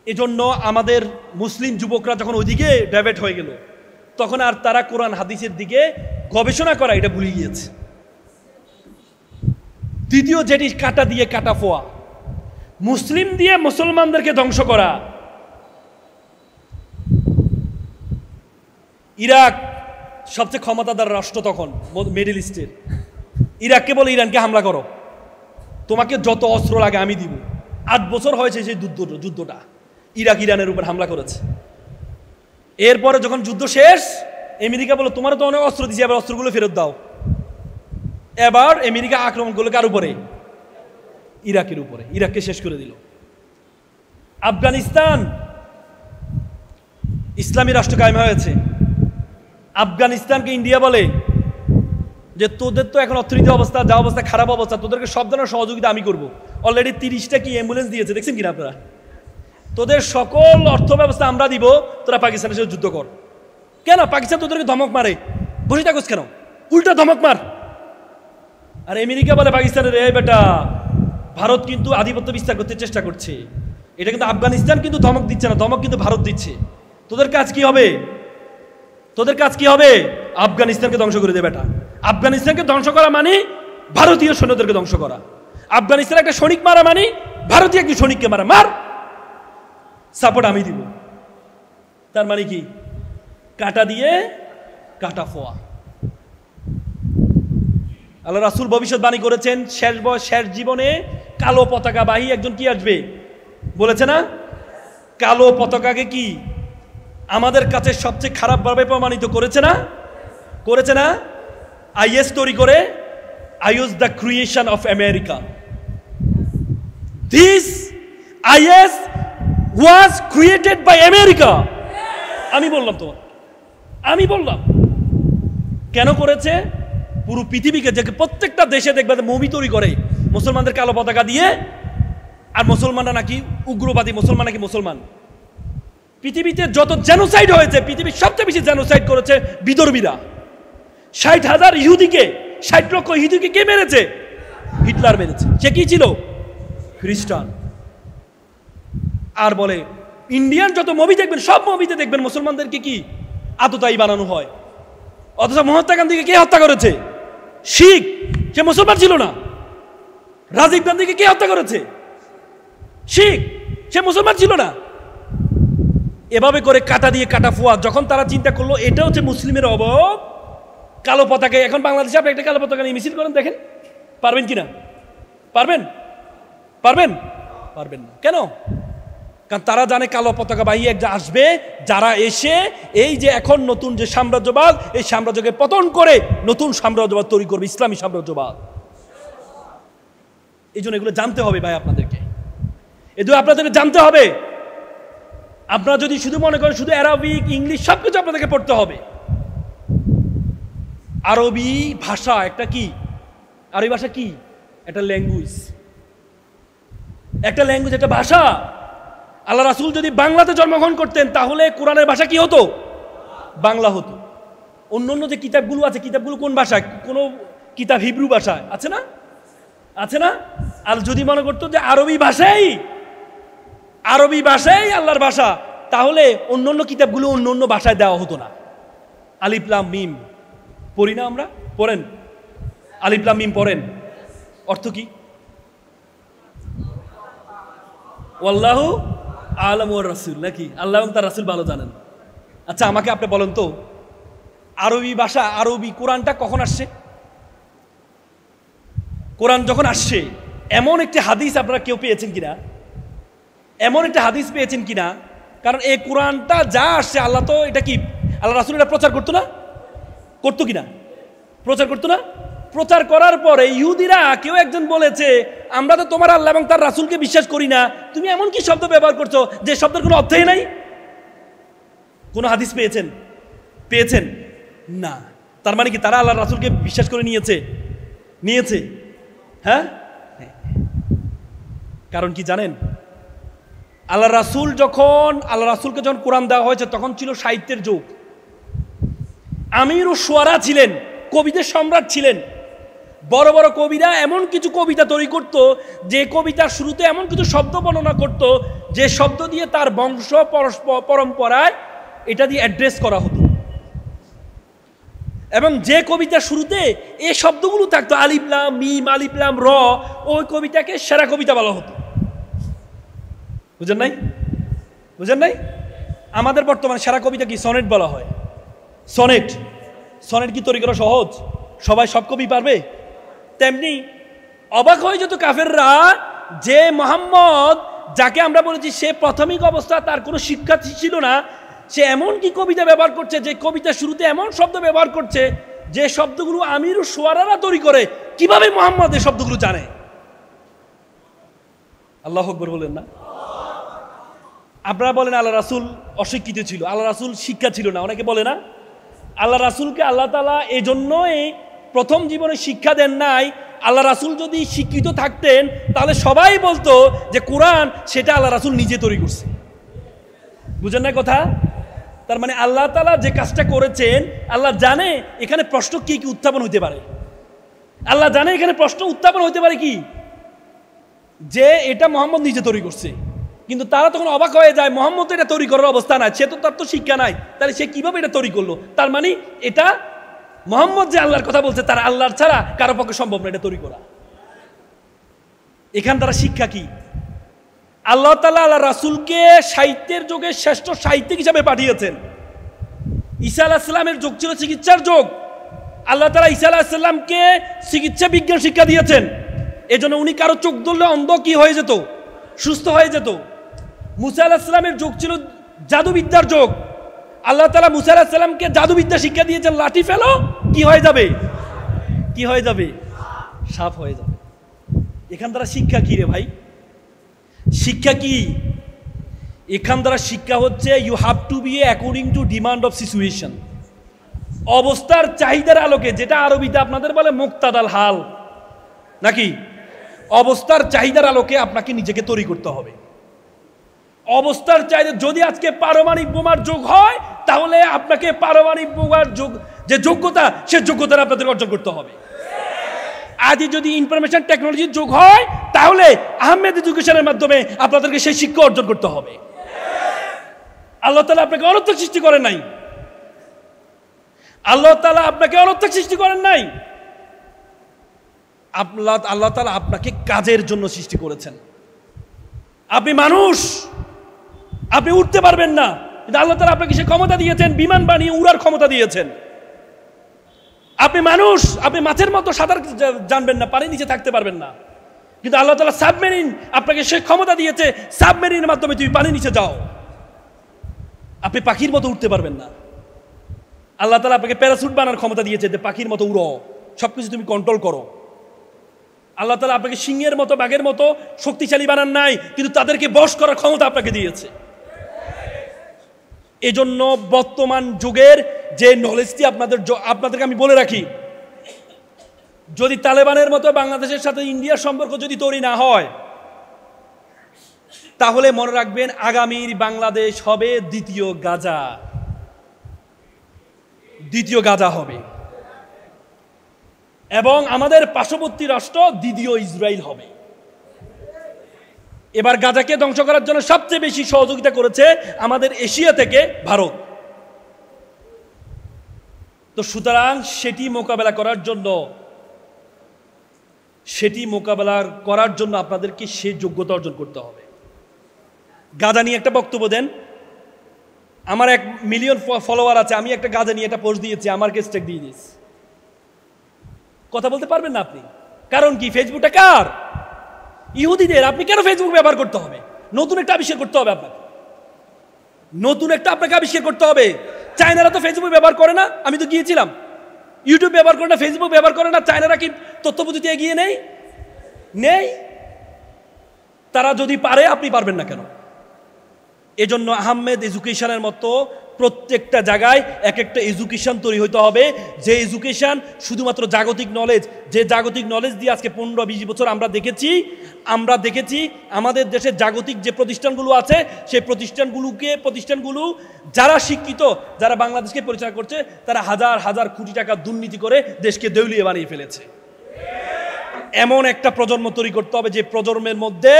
এজন্য আমাদের মুসলিম যুবকরা যখন ওইদিকে ডাইভার্ট হয়ে গেল, তখন আর তারা কোরআন হাদিসের দিকে গবেষণা করা এটা ভুলে গিয়েছে। দ্বিতীয় যেটি, কাটা দিয়ে কাটা ফোয়া, মুসলিম দিয়ে মুসলমানদেরকে ধ্বংস করা। ইরাক সবচেয়ে ক্ষমতাধর রাষ্ট্র তখন মিডল ইস্টের। ইরাককে বলে ইরানকে হামলা করো, তোমাকে যত অস্ত্র লাগে আমি দিব। 8 বছর হয়েছে সেই যুদ্ধটা, ইরাক ইরানের উপর হামলা করেছে। এরপরে যখন যুদ্ধ শেষ, আমেরিকা বলে তোমার তো অনেক অস্ত্র দিয়েছে, এবার অস্ত্রগুলো ফেরত দাও। এবার আমেরিকা আক্রমণ করলো কার উপরে? ইরাকের উপরে। ইরাককে শেষ করে দিল। আফগানিস্তান ইসলামী রাষ্ট্র কায়েম হয়েছে। আফগানিস্তানকে ইন্ডিয়া বলে যে তোদের তো এখন অর্থনৈতিক অবস্থা, যা অবস্থা, খারাপ অবস্থা, তোদেরকে সব ধরনের সহযোগিতা আমি করবো। অলরেডি 30টা কি অ্যাম্বুলেন্স দিয়েছে, দেখছেন কিনা আপনারা? তোদের সকল অর্থ ব্যবস্থা আমরা দিব, তোরা পাকিস্তানের সাথে যুদ্ধ কর। কেন? পাকিস্তান তোদেরকে ধমক মারে, বসে থাকোস কেন? উল্টা ধমক মার। আর আমেরিকা বলে পাকিস্তানের, এই বেটা ভারত কিন্তু আধিপত্য বিস্তার করতে চেষ্টা করছে, এটা কিন্তু আফগানিস্তান কিন্তু ধমক দিচ্ছে না, ধমক কিন্তু ভারত দিচ্ছে। তোদের কাজ কি হবে? তোদের কাজ কি হবে? আফগানিস্তানকে ধ্বংস করে দেবে। বেটা আফগানিস্তানকে ধ্বংস করা মানে ভারতীয় সৈন্যদেরকে ধ্বংস করা। আফগানিস্তানের একটা সৈনিক মারা মানে ভারতীয় একটি সৈনিককে মারা। মার, সাপোর্ট আমি দিব। তার মানে কি? কাটা দিয়ে কাটা ফোয়া। আল্লাহ রাসূল ভবিষ্যৎবাণী করেছেন, শেষ জীবনে কালো পতাকাবাহী একজন কি আসবে বলেছে না? কালো পতাকাকে কি আমাদের কাছে সবচেয়ে খারাপভাবে প্রমাণিত করেছে না? করেছে না? আইএস তৈরি করে, IS the creation of America. This IS was created by America. আমি বললাম তো, আমি বললাম কেন করেছে? পুরো পৃথিবীকে, যে প্রত্যেকটা দেশে দেখবে মুভি তৈরি করে মুসলমানদের কালো পতাকা দিয়ে, আর মুসলমানরা নাকি উগ্রবাদী, মুসলমান নাকি মুসলমান। পৃথিবীতে যত জেনোসাইড হয়েছে, পৃথিবীর সবচেয়ে বেশি জেনোসাইড করেছে বিদর্মীরা। 60,000 ইহুদিকে, 60 লক্ষ ইহুদিকে কে মেরেছে? হিটলার মেরেছে। সে কি ছিল? খ্রিস্টান। আর বলে ইন্ডিয়ান যত মুভি দেখবেন, সব মুভিতে দেখবেন মুসলমানদেরকে কি আততায়ী বানানো হয়। অথচ মহাত্মা গান্ধীকে কে হত্যা করেছে? শিখ। সে মুসলমান ছিল না। রাজীব গান্ধীকে কে হত্যা করেছে? শিখ। সে মুসলমান ছিল না। এভাবে করে কাটা দিয়ে কাটা ফোয়া। যখন তারা চিন্তা করলো এটা হচ্ছে মুসলিমের অবয়ব, কালো পতাকা, এখন বাংলাদেশে আপনি একটা কালো পতাকা নিয়ে মিছিল করেন, দেখেন পারবেন কিনা? পারবেন? পারবেন? পারবেন না। কেন? কারণ তারা জানে কালো পতাকা বাহিনী একটা আসবে, যারা এসে এই যে এখন নতুন যে সাম্রাজ্যবাদ, এই সাম্রাজ্যকে পতন করে নতুন সাম্রাজ্যবাদ তৈরি করবে, ইসলামী সাম্রাজ্যবাদ। এই জন্য এগুলো জানতে হবে ভাই আপনাদেরকে। এগুলো আপনাদেরকে জানতে হবে। আপনারা যদি শুধু মনে করেন শুধু অ্যারাবিক ইংলিশ সব কিছু আপনাদেরকে পড়তে হবে। আরবি ভাষা একটা কি? আরবি ভাষা কি? একটা ল্যাঙ্গুয়েজ, একটা ল্যাঙ্গুয়েজ, একটা ভাষা। আল্লাহ রাসূল যদি বাংলাতে জন্মগ্রহণ করতেন তাহলে কোরআনের ভাষা কি হতো? বাংলা হতো। অন্য অন্য যে কিতাবগুলো আছে, কিতাবগুলো কোন ভাষায়? কোনো কিতাব হিব্রু ভাষায় আছে না? আছে না? আর যদি মনে করতো যে আরবি ভাষাই আল্লাহর ভাষা, তাহলে অন্য অন্য কিতাবগুলো অন্য অন্য ভাষায় দেওয়া হতো না। আলিফ লাম মিম পড়ি না আমরা? পড়েন, আলিফ লাম মিম পড়েন, অর্থ কি? ওয়াল্লাহু আ'লামু ওয়ার রাসূল, নাকি? আল্লাহ এবং তার রাসূল ভালো জানেন। আচ্ছা আমাকে আপনি বলেন তো, আরবি ভাষা, আরবি কোরআনটা কখন আসছে? কোরআন যখন আসছে, এমন একটি হাদিস আপনারা কেউ পেয়েছেন কিনা? এমন একটা হাদিস পেয়েছেন কিনা? কারণ এই কোরআনটা যা আসছে, আল্লাহ তো এটা কি আল্লাহ রাসূল এটা প্রচার করতো না? করতো কিনা? প্রচার করতো না? প্রচার করার পরে ইহুদিরা কেউ একজন বলেছে, আমরা তো তোমার আল্লাহ এবং তার রাসূলকে বিশ্বাস করি না, তুমি এমন কি শব্দ ব্যবহার করছো যে শব্দের কোনো অর্থই নাই? কোন হাদিস পেয়েছেন? পেয়েছেন না। তার মানে কি তারা আল্লাহ রাসূলকে বিশ্বাস করে নিয়েছে? হ্যাঁ, কারণ কি জানেন? আল্লাহ রাসূলকে যখন কোরআন দেওয়া হয়েছে তখন ছিল সাহিত্যের যুগ। আমির ও শুআরা ছিলেন, কবিদের সম্রাট ছিলেন। বড় বড় কবিরা এমন কিছু কবিতা তৈরি করত যে কবিতার শুরুতে এমন কিছু শব্দ বর্ণনা করত যে শব্দ দিয়ে তার বংশ পরম্পরায় এটা দিয়ে অ্যাড্রেস করা হতো। এবং যে কবিতার শুরুতে এই শব্দগুলো থাকতো, আলিফ লাম মিম, আলিফ লাম র, ওই কবিতাকে সেরা কবিতা বলা হতো। বুঝেন নাই? আমাদের বর্তমানে সেরা কবিতা কি? সনেট বলা হয়। সনেট কি তৈরি করা সহজ? সবাই সব কবি পারবে? তেমনি অবাক হয়ে যেত কাফেররা যে মুহাম্মদ, যাকে আমরা বলেছি সে প্রাথমিক অবস্থা তার কোনো শিক্ষা ছিল না, সে এমন কি কবিতা ব্যবহার করছে যে কবিতার শুরুতে এমন শব্দ ব্যবহার করছে যে শব্দগুলো আমির ও শুআরারা তৈরি করে। কিভাবে মুহাম্মদ এই শব্দগুলো জানে? আল্লাহু আকবার বলেন না? আপনারা বলেন আল্লাহ রাসূল অশিক্ষিত ছিল, আল্লাহ রাসূল শিক্ষা ছিল না, অনেকে বলে না? আল্লাহ রাসূলকে আল্লাহ তাআলা এই জন্যই প্রথম জীবনে শিক্ষা দেন নাই। আল্লাহ রাসূল যদি শিক্ষিত থাকতেন তাহলে সবাই বলতো যে কোরআন সেটা আল্লাহ রাসূল নিজে তৈরি করছে। বুঝেন না কথা? তার মানে আল্লাহ তাআলা যে কাজটা করেছেন, আল্লাহ জানে এখানে প্রশ্ন কি উত্থাপন হতে পারে। আল্লাহ জানে এখানে প্রশ্ন উত্থাপন হতে পারে কি, যে এটা মুহাম্মদ নিজে তৈরি করছে। কিন্তু তারা তখন অবাক হয়ে যায়, মুহাম্মদ তো এটা তৈরি করার অবস্থা নাই, সে তো তার তো শিক্ষা নাই, তাহলে সে কিভাবে এটা তৈরি করলো? তার মানে এটা মুহাম্মদ যে আল্লাহর কথা বলছে, তার আল্লাহর ছাড়া কারো পক্ষে সম্ভব না এটা তৈরি করা। এখান দ্বারা শিক্ষা কি? আল্লাহ তাআলা আল্লাহ রাসূলকে সাহিত্যের যুগে শ্রেষ্ঠ সাহিত্যিক হিসাবে পাঠিয়েছেন। ঈসা আলাইহিস সালামের যুগ ছিল চিকিৎসার যুগ। আল্লাহ তাআলা ঈসা আলাইহিস সালামকে চিকিৎসা বিজ্ঞান শিক্ষা দিয়েছেন। এজন্য উনি কারো চোখ ধরলে অন্ধ কি হয়ে যেত? সুস্থ হয়ে যেত। মুসা আলাইহিস সালামের যুগ ছিল জাদুবিদ্যার যুগ। আল্লাহ তাআলা মুসা আলাইহিস সালামকে জাদুবিদ্যা শিক্ষা দিয়েছেন, লাঠি ফেলো কি হয়ে যাবে? সাপ হয়ে যাবে। এখান দ্বারা শিক্ষা কি রে ভাই? শিক্ষা কি? এখান দ্বারা শিক্ষা হচ্ছে you have to be according to demand of situation. অবস্থার চাহিদার আলোকে, যেটা আরবিতে আপনাদের বলে মুক্তাদাল হাল, নাকি? অবস্থার চাহিদার আলোকে আপনাকে নিজেকে তৈরি করতে হবে। অবস্থার চাহিদা, যদি আজকে পারমাণবিক বোমার যুগ হয় তাহলে আপনাকে পারমাণবিক বোমার যুগ যে যোগ্যতা, সে যোগ্যতা আপনাদের অর্জন করতে হবে। আজ যদি ইনফরমেশন টেকনোলজির যুগ হয় তাহলে আহমেদ এডুকেশনের মাধ্যমে আপনাদেরকে সেই শিক্ষা অর্জন করতে হবে। আল্লাহ তাআলা আপনাকে অনর্থক সৃষ্টি করেন নাই। আল্লাহ তাআলা আপনাকে কাজের জন্য সৃষ্টি করেছেন। আপনি মানুষ, আপনি উঠতে পারবেন না, কিন্তু আল্লাহ তাআলা আপনাকে সে ক্ষমতা দিয়েছেন, বিমান বানিয়ে উড়ার ক্ষমতা দিয়েছেন। আপনি মানুষ, আপনি মাছের মতো সাঁতার জানবেন না, পানির নিচে থাকতে পারবেন না, কিন্তু আল্লাহ তাআলা সাবমেরিন আপনাকে সে ক্ষমতা দিয়েছে, সাবমেরিনের মাধ্যমে তুমি পানির নিচে যাও। আপনি পাখির মতো উঠতে পারবেন না, আল্লাহ তাআলা আপনাকে প্যারাসুট বানানোর ক্ষমতা দিয়েছে, যে পাখির মতো উড়ো, সবকিছু তুমি কন্ট্রোল করো। আল্লাহ তাআলা আপনাকে সিংহের মতো বাঘের মতো শক্তিশালী বানান নাই, কিন্তু তাদেরকে বশ করার ক্ষমতা আপনাকে দিয়েছে। এজন্য বর্তমান যুগের যে নলেজটি আপনাদেরকে আমি বলে রাখি, যদি তালেবানের মতো বাংলাদেশের সাথে ইন্ডিয়ার সম্পর্ক যদি তৈরি না হয়, তাহলে মনে রাখবেন আগামীর বাংলাদেশ হবে দ্বিতীয় গাজা হবে, এবং আমাদের পার্শ্ববর্তী রাষ্ট্র দ্বিতীয় ইসরায়েল হবে। এবার গাজাকে ধ্বংস করার জন্য সবচেয়ে বেশি সহযোগিতা করেছে আমাদের এশিয়া থেকে ভারত। তো সুতরাং সেটি মোকাবেলা করার জন্য আপনাদেরকে সে যোগ্যতা অর্জন করতে হবে। গাজা নিয়ে একটা বক্তব্য দেন। আমার 1 মিলিয়ন ফলোয়ার আছে, আমি একটা গাজা নিয়ে একটা পোস্ট দিয়েছি, আমার কেস টেক দিয়ে দিয়েছি। কথা বলতে পারবেন না আপনি? কারণ কি? ফেসবুকটা কার? ইহুদিদের। আপনি কেন ফেসবুক ব্যবহার করতে হবে? নতুন একটা আবিষ্কার করতে হবে আপনাকে আবিষ্কার করতে হবে। চায়নারা তো ফেসবুক ব্যবহার করে না, আমি তো গিয়েছিলাম। ইউটিউব ব্যবহার করে না, ফেসবুক ব্যবহার করে না। চায়নারা কি তথ্য প্রযুক্তি এগিয়ে নেই? তারা যদি পারে, আপনি পারবেন না কেন? এজন্য আহমেদ এডুকেশনের মতো প্রত্যেকটা জায়গায় এক একটা এডুকেশন তৈরি হইতে হবে, যে এডুকেশন শুধুমাত্র জাগতিক নলেজ, যে জাগতিক নলেজ দিয়ে আজকে 15-20 বছর আমরা দেখেছি আমাদের দেশের জাগতিক যে প্রতিষ্ঠানগুলো আছে, সেই প্রতিষ্ঠানগুলো যারা শিক্ষিত, যারা বাংলাদেশকে পরিচালনা করছে, তারা হাজার হাজার কোটি টাকা দুর্নীতি করে দেশকে দেউলিয়া বানিয়ে ফেলেছে। এমন একটা প্রজন্ম তৈরি করতে হবে যে প্রজন্মের মধ্যে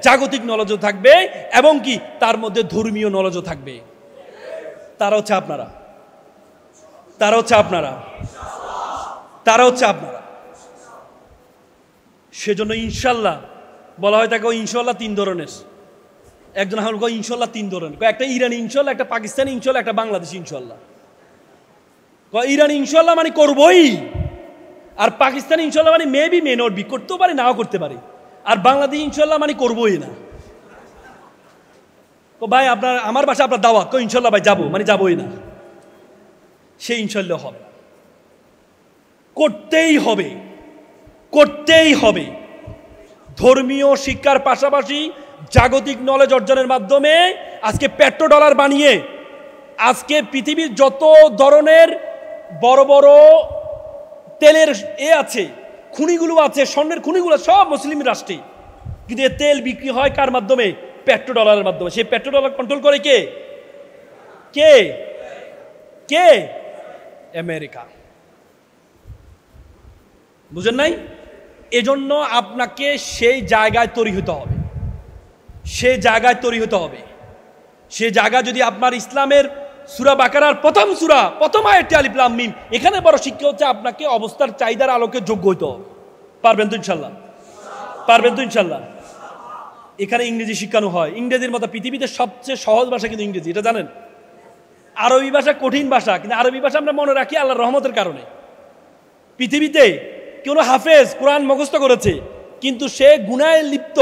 জাগতিক নলেজও থাকবে এবং কি তার মধ্যে ধর্মীয় নলেজও থাকবে। তারা হচ্ছে আপনারা। সেজন্য ইনশাল্লাহ বলা হয় থাকে, ইনশাল্লাহ 3 ধরনের। একজন এখন কয় ইনশাল্লাহ 3 ধরনের, একটা ইরানি ইনশাল্লাহ, একটা পাকিস্তানি ইনশাল্লাহ, একটা বাংলাদেশি ইনশাল্লাহ। ইরানি ইনশাল্লাহ মানে করবই, আর পাকিস্তানি ইনশাল্লাহ মানে মেবি মে নট বি, করতেও পারে নাও করতে পারে, আর বাংলাদেশ ইনশাল্লাহ মানে করবোই না। ভাই আমার বাসা আপনার দাওয়াত, ইনশাল্লাহ ভাই যাবো, মানে যাবোই না, সেই ইনশাল্লাহ হবে। করতেই হবে। ধর্মীয় শিক্ষার পাশাপাশি জাগতিক নলেজ অর্জনের মাধ্যমে আজকে পেট্রো ডলার বানিয়ে আজকে পৃথিবীর যত ধরনের বড় বড় তেলের আছে, খনিগুলো আছে, স্বর্ণের খনিগুলো সব মুসলিম রাষ্ট্রে, কিন্তু এ তেল বিক্রি হয় কার মাধ্যমে? পেট্রো ডলারের মাধ্যমে। সেই পেট্রো ডলার কন্ট্রোল করে কে? আমেরিকা। বুঝেন নাই? এজন্য আপনাকে সেই জায়গায় তৈরি হতে হবে। সেই জায়গা যদি আপনার ইসলামের সূরা বাকারার প্রথম আয়াতটি আলিফ লাম মিম, এখানে বড় শিক্ষা হচ্ছে আপনাকে অবস্থার চাহিদার আলোকে যোগ্য হইতে হবে। পারবেন তো ইনশাল্লাহ? এখানে ইংরেজি শিখানো হয়। ইংরেজির মতো পৃথিবীতে সবচেয়ে সহজ ভাষা কিন্তু ইংরেজি, এটা জানেন? আরবি ভাষা কঠিন ভাষা, কিন্তু আরবি ভাষা আমরা মনে রাখি আল্লাহর রহমতের কারণে। পৃথিবীতে কেউ হাফেজ কোরআন মুখস্থ করেছে, কিন্তু সে গুনাহে লিপ্ত,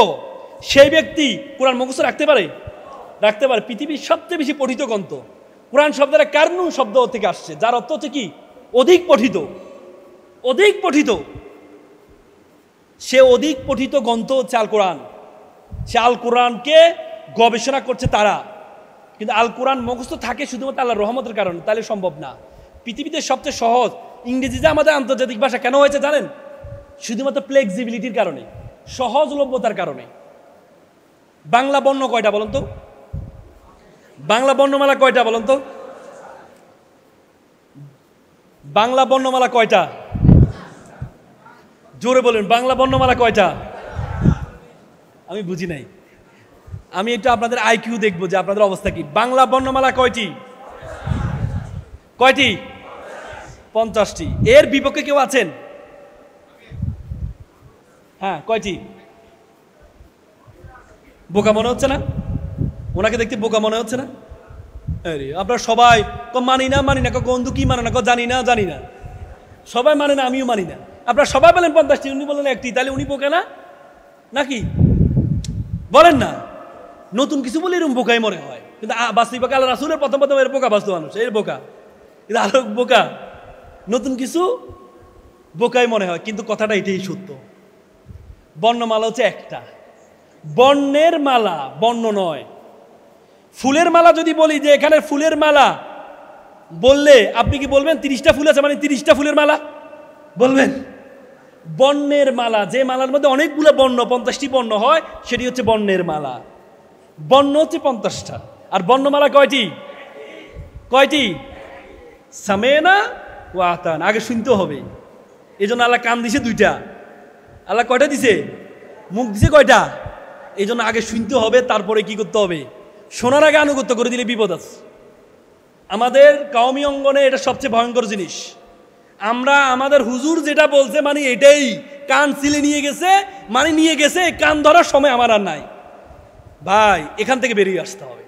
সেই ব্যক্তি কোরআন মুখস্থ রাখতে পারে? পৃথিবীর সবচেয়ে বেশি পঠিত গ্রন্থ কোরআন শব্দের কারণু শব্দ থেকে আসছে, যার অর্থ হচ্ছে কি? অধিক পঠিত। সে অধিক পঠিত গ্রন্থ হচ্ছে আল কোরআন। সে আল কোরআনকে গবেষণা করছে তারা, কিন্তু আল কোরআন মুখস্থ থাকে শুধুমাত্র আল্লাহর রহমতের কারণে, তাহলে সম্ভব না। পৃথিবীতে সবচেয়ে সহজ ইংরেজি যে আমাদের আন্তর্জাতিক ভাষা কেন হয়েছে জানেন? শুধুমাত্র ফ্লেক্সিবিলিটির কারণে, সহজলভ্যতার কারণে। বাংলা বর্ণ কয়টা বলুন তো? বাংলা বর্ণমালা কয়টা বলুন তো? বাংলা বর্ণমালা কয়টা? জোরে বলেন, বাংলা বর্ণমালা কয়টা? আমি বুঝি নাই। আমি একটু আপনাদের আইকিউ দেখবো যে আপনাদের অবস্থা কি। বাংলা বর্ণমালা কয়টি? 50টি। এর বিপক্ষে কেউ আছেন? হ্যাঁ, কয়টি? বোকা মনে হচ্ছে না? ওনাকে দেখতে বোকা মনে হচ্ছে না? আরে আপনারা সবাই মানি না বন্ধু কি মানে না, জানি না। সবাই মানে না, আমিও মানি না। আপনারা সবাই বলেন 50টি, উনি বলেন 1টি, তাহলে উনি বোকা না নাকি? বলেন না। নতুন কিছু বলে এরকম বোকাই মনে হয়, কিন্তু বাস্তবিক আল্লাহ রাসূলের প্রথম এর বোকা বাস্তব মানুষ, এর বোকা, কিন্তু আরো বোকা। নতুন কিছু বোকাই মনে হয়, কিন্তু কথাটা এটাই সত্য। বর্ণমালা হচ্ছে একটা, বর্ণের মালা, বর্ণ নয়। ফুলের মালা যদি বলি যে এখানে ফুলের মালা, বললে আপনি কি বলবেন 30টা ফুল আছে মানে 30টা ফুলের মালা বলবেন? বর্ণের মালা, যে মালার মধ্যে অনেকগুলো বর্ণ, 50টি বর্ণ হয়, সেটি হচ্ছে বর্ণের মালা। বর্ণ হচ্ছে 50টা, আর বর্ণমালা কয়টি? কয়টি? সামেনা ওয়া আতান, আগে শুনতে হবে। এই জন্য আল্লাহ কান দিছে 2টা, আল্লাহ কয়টা দিছে? মুখ দিছে কয়টা? এই জন্য আগে শুনতে হবে, তারপরে কি করতে হবে? শোনার আগে আনুগত্য করে দিলে বিপদ আছে। আমাদের কওমি অঙ্গনে এটা সবচেয়ে ভয়ঙ্কর জিনিস। আমরা আমাদের হুজুর যেটা বলছে মানে এটাই, কান সিলে নিয়ে গেছে মানে নিয়ে গেছে, কান ধরার সময় আমার আর নাই। ভাই এখান থেকে বেরিয়ে আসতে হবে।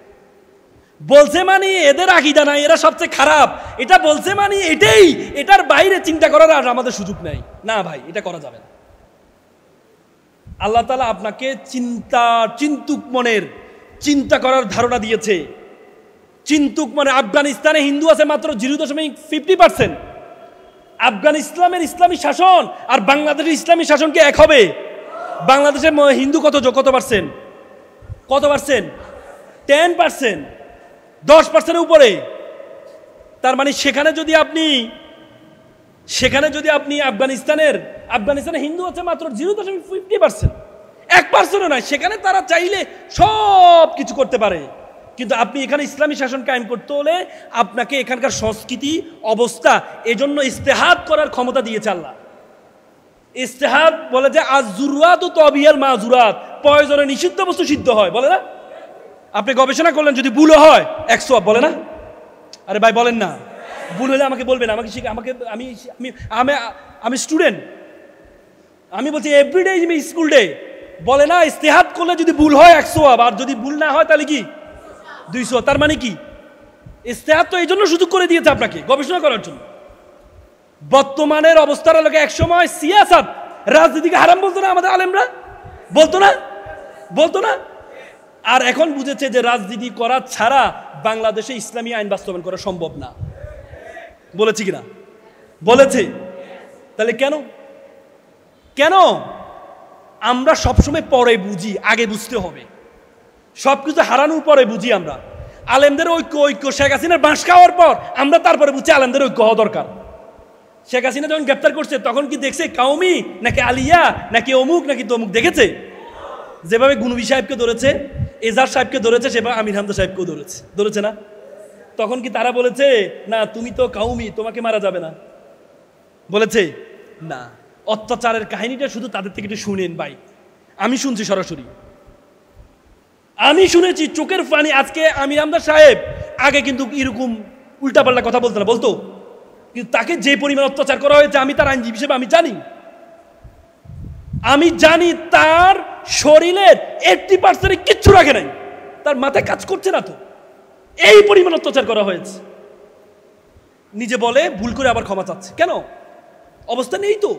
বলছে মানে এদের আকীদা নাই, এরা সবচেয়ে খারাপ, এটা বলছে মানে এটাই, এটার বাইরে চিন্তা করার আর আমাদের সুযোগ নাই। না ভাই, এটা করা যাবে না। আল্লাহ তাআলা আপনাকে চিন্তুক মনের, চিন্তা করার ধারণা দিয়েছে। চিন্তুক মানে, আফগানিস্তানে হিন্দু আছে মাত্র 0.50%। আফগানিস্তানের ইসলামী শাসন আর বাংলাদেশের ইসলামী শাসনকে এক হবে? বাংলাদেশের হিন্দু কত পার্সেন্ট? কত পার্সেন্ট? 10%, 10%-এর উপরে। তার মানে সেখানে যদি আপনি আফগানিস্তানে হিন্দু আছে মাত্র 0.50%, 1%ও নয়। সেখানে তারা চাইলে সব কিছু করতে পারে, কিন্তু আপনি এখানে ইসলামী শাসন কায়েম করতে হলে আপনাকে এখানকার সংস্কৃতি, অবস্থা, এজন্য ইস্তেহাদ করার ক্ষমতা দিয়েছে আল্লাহ। ইস্তেহাদ বলে যে আজ-জুরুয়াতু তাবিয়াল মাজুরাত, প্রয়োজনে নিষিদ্ধ বস্তু সিদ্ধ হয়, বলে না? আপনি গবেষণা করলেন, যদি ভুল হয় 100 বলে না? আরে ভাই বলেন না, ভুল হলে আমাকে বলবেন, আমি স্টুডেন্ট, আমি বলছি এভরিডে স্কুল ডে, বলে না? ইস্তেহাদ করলে যদি ভুল হয় 100, আর যদি ভুল না হয় তাহলে কি 200। তার মানে কি? ইস্তেহাদ তো এই জন্য সুযোগ করে দিয়েছে আপনাকে গবেষণা করার জন্য। বর্তমানের অবস্থার আলোকে একসময় সিয়াসাত, রাজনীতিকে হারাম বলতো না আমাদের আলেমরা? বলতো না? আর এখন বুঝেছে যে রাজনীতি করা ছাড়া বাংলাদেশে ইসলামী আইন বাস্তবায়ন করা সম্ভব না। বলেছি কিনা? বলেছে। তাহলে কেন আমরা সবসময় পরে বুঝি, আগে বুঝতে হবে। সবকিছু হারানোর পরে বুঝি আমরা। আলেমদের ঐক্য শেখ হাসিনার বাঁশ খাওয়ার পর আমরা তারপরে বুঝছি আলেমদের ঐক্য হওয়া দরকার। শেখ হাসিনা যখন গ্রেপ্তার করছে তখন কি দেখছে কাউমি নাকি আলিয়া নাকি অমুক নাকি তমুক? দেখেছে? যেভাবে গুনবি সাহেবকে ধরেছে, এজার সাহেবকে ধরেছে, সেভাবে আমির হামজা সাহেবকেও ধরেছে না? তখন কি তারা বলেছে না তুমি তো কাউমি, তোমাকে মারা যাবে না? বলেছে না। অত্যাচারের কাহিনীটা শুধু তাদের থেকে একটু শুনেন ভাই। আমি শুনছি সরাসরি, আমি শুনেছি চোখের পানি। আজকে আমির হামজা সাহেব আগে কিন্তু এরকম উল্টাপাল্টা কথা বলতো না, বলতো, কিন্তু তাকে যে পরিমাণ অত্যাচার করা হয়েছে আমি তার আইনজীবী হিসেবে আমি জানি তার শরীরের 80% কিচ্ছু রাখে নাই, তার মাথায় কাজ করছে না। তো এই পরিমাণ অত্যাচার করা হয়েছে। নিজে বলে ভুল করে আবার ক্ষমা চাচ্ছে, কেন? অবস্থা নেই তো।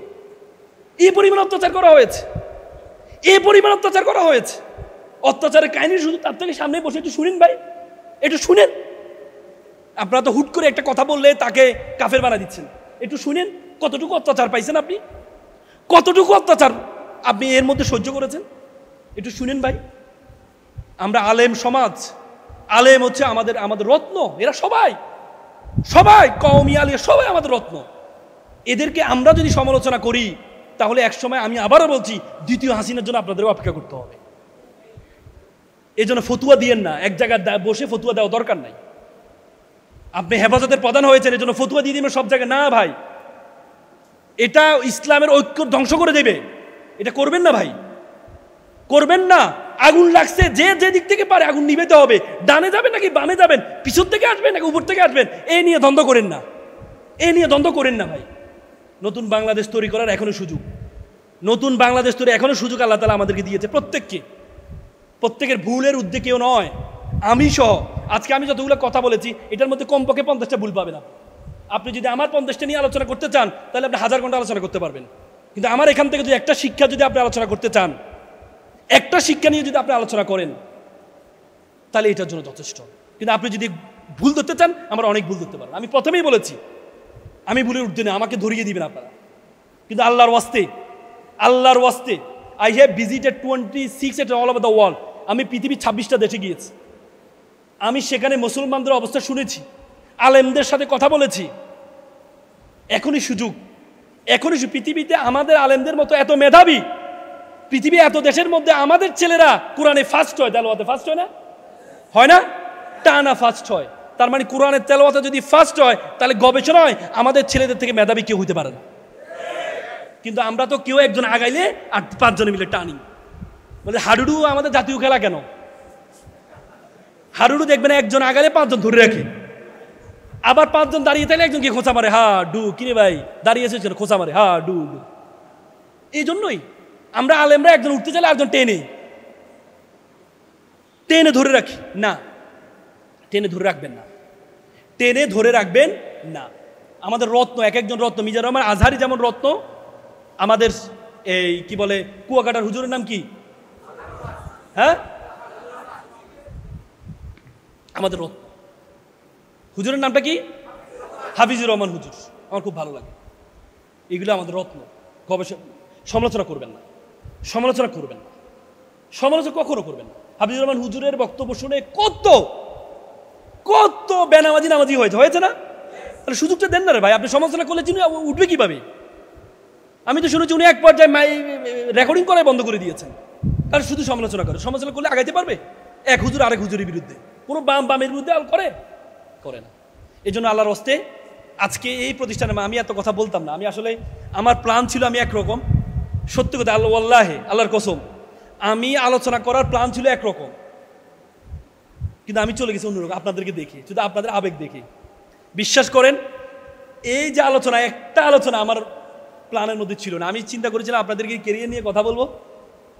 এই পরিমাণ অত্যাচার করা হয়েছে, অত্যাচারের কাহিনী শুধু তার থেকে সামনে বসে একটু শুনেন ভাই, একটু শুনেন। আপনারা তো হুট করে একটা কথা বললে তাকে কাফের বানা দিচ্ছেন। একটু শুনেন কতটুকু অত্যাচার পাইছেন আপনি, কতটুকু অত্যাচার আপনি এর মধ্যে সহ্য করেছেন। একটু শুনেন ভাই। আমরা আলেম সমাজ, আলেম হচ্ছে আমাদের রত্ন। এরা সবাই কওমি আলিয়া সবাই আমাদের রত্ন। এদেরকে আমরা যদি সমালোচনা করি তাহলে একসময়, আমি আবারও বলছি, দ্বিতীয় হাসিনার জন্য আপনাদের অপেক্ষা করতে হবে। এই জন্য ফতুয়া দিয়েন না, এক জায়গায় বসে ফতুয়া দেওয়া দরকার নাই। আপনি হেফাজতের প্রধান হয়েছেন, এই জন্য ফতুয়া দিয়ে দিবেন সব জায়গায়, না ভাই। এটা ইসলামের ঐক্য ধ্বংস করে দেবে। এটা করবেন না ভাই, করবেন না। আগুন লাগছে, যে দিক থেকে পারে আগুন নিভাতে হবে। ডানে যাবেন নাকি বামে যাবেন, পিছন থেকে আসবেন নাকি উপর থেকে আসবেন, এই নিয়ে দ্বন্দ্ব করেন না ভাই। নতুন বাংলাদেশ তৈরি করার এখনো সুযোগ, আল্লাহ তাআলা আমাদেরকে দিয়েছে। প্রত্যেকের ভুলের ঊর্ধ্বে কেউ নয়, আমি সহ। আজকে আমি যতগুলো কথা বলেছি এটার মধ্যে কমপক্ষে 50টা ভুল পাবেন। আপনি যদি আমার 50টা নিয়ে আলোচনা করতে চান তাহলে আপনি 1000 ঘন্টা আলোচনা করতে পারবেন। কিন্তু আমার এখান থেকে যদি একটা শিক্ষা যদি আপনি আলোচনা করতে চান, একটা শিক্ষা নিয়ে যদি আপনি আলোচনা করেন তাহলে এটার জন্য যথেষ্ট। কিন্তু আপনি যদি ভুল ধরতে চান, আমরা অনেক ভুল ধরতে পারেন। আমি প্রথমেই বলেছি আমি ভুলের ঊর্ধ্বে না, আমাকে ধরিয়ে দিবেন আপনারা। কিন্তু আল্লাহর ওয়াস্তে I have visited 26 at all over the world. আমি পৃথিবীর 26টা দেশে গিয়েছি। আমি সেখানে মুসলমানদের অবস্থা শুনেছি, আলেমদের সাথে কথা বলেছি। এখনই সুযোগ, পৃথিবীতে আমাদের আলেমদের মতো এত মেধাবী, পৃথিবী এত দেশের মধ্যে আমাদের ছেলেরা কোরআনে ফার্স্ট হয়, তেলাওয়াতে ফার্স্ট হয় না? হয় না? টানা ফার্স্ট হয়। তার মানে কোরআনের তেলাওয়াতে যদি ফার্স্ট হয়, তাহলে গবেষণায় আমাদের ছেলেদের থেকে মেধাবী কেউ হইতে পারে না। কিন্তু আমরা তো কেউ একজন আগাইলে আর 5 জনে মিলে টানি। বলে হাডুডু আমাদের জাতীয় খেলা কেন? হাডুডু দেখবেন একজন আগালে 5 জন ধরে রাখে, আবার 5 জন দাঁড়িয়ে থাকলে একজনকে খোঁচা মারে, হা ডু, কিরে ভাই দাঁড়িয়েছে খোঁচা মারে, হা ডু ডু। এই জন্যই আমরা আলেমরা একজন উঠতে চাইলে আরেকজন টেনে ধরে রাখি না। টেনে ধরে রাখবেন না, টেনে ধরে রাখবেন না। আমাদের রত্ন, এক একজন রত্ন। মিজানুর রহমান আজহারি যেমন রত্ন, আমাদের এই কি বলে কুয়াকাটার হুজুরের নাম কি? হ্যাঁ, আমাদের রত্ন হুজুরের নামটা কি? হাফিজুর রহমান হুজুর। আমার খুব ভালো লাগে। এগুলো আমাদের রত্ন। গবেষণা, সমালোচনা করবেন না, সমালোচনা করবেন না, সমালোচনা কখনো করবেন না। হাফিজুর রহমান হুজুরের বক্তব্য শুনে কত কত বেনামাজি নামাজি হয়েছে না? তাহলে সুযোগটা দেন না রে ভাই। আপনি সমালোচনা করলে চিনি উঠবে কিভাবে? আমি তো শুনেছি উনি এক পর্যায়ে রেকর্ডিং করাই বন্ধ করে দিয়েছেন, কারণ শুধু সমালোচনা করে। সমালোচনা করলে আগাইতে পারবে? এক হুজুর আরেক হুজুরের বিরুদ্ধে, কোনো বামের বিরুদ্ধে করে না। এই জন্য আল্লাহর হস্তে আজকে এই প্রতিষ্ঠানে আমি এত কথা বলতাম না। আমি আসলে আমার প্ল্যান ছিল আমি একরকম, সত্যি কথা আল্লাহর কসম, আমি আলোচনা করার প্ল্যান ছিল একরকম, কিন্তু আমি চলে গেছি অন্যরকম। আপনাদেরকে দেখি, শুধু আপনাদের আবেগ দেখি। বিশ্বাস করেন, এই যে আলোচনা, একটা আলোচনা আমার প্ল্যানের মধ্যে ছিল না। আমি চিন্তা করেছিলাম আপনাদেরকে কেরিয়ার নিয়ে কথা বলবো,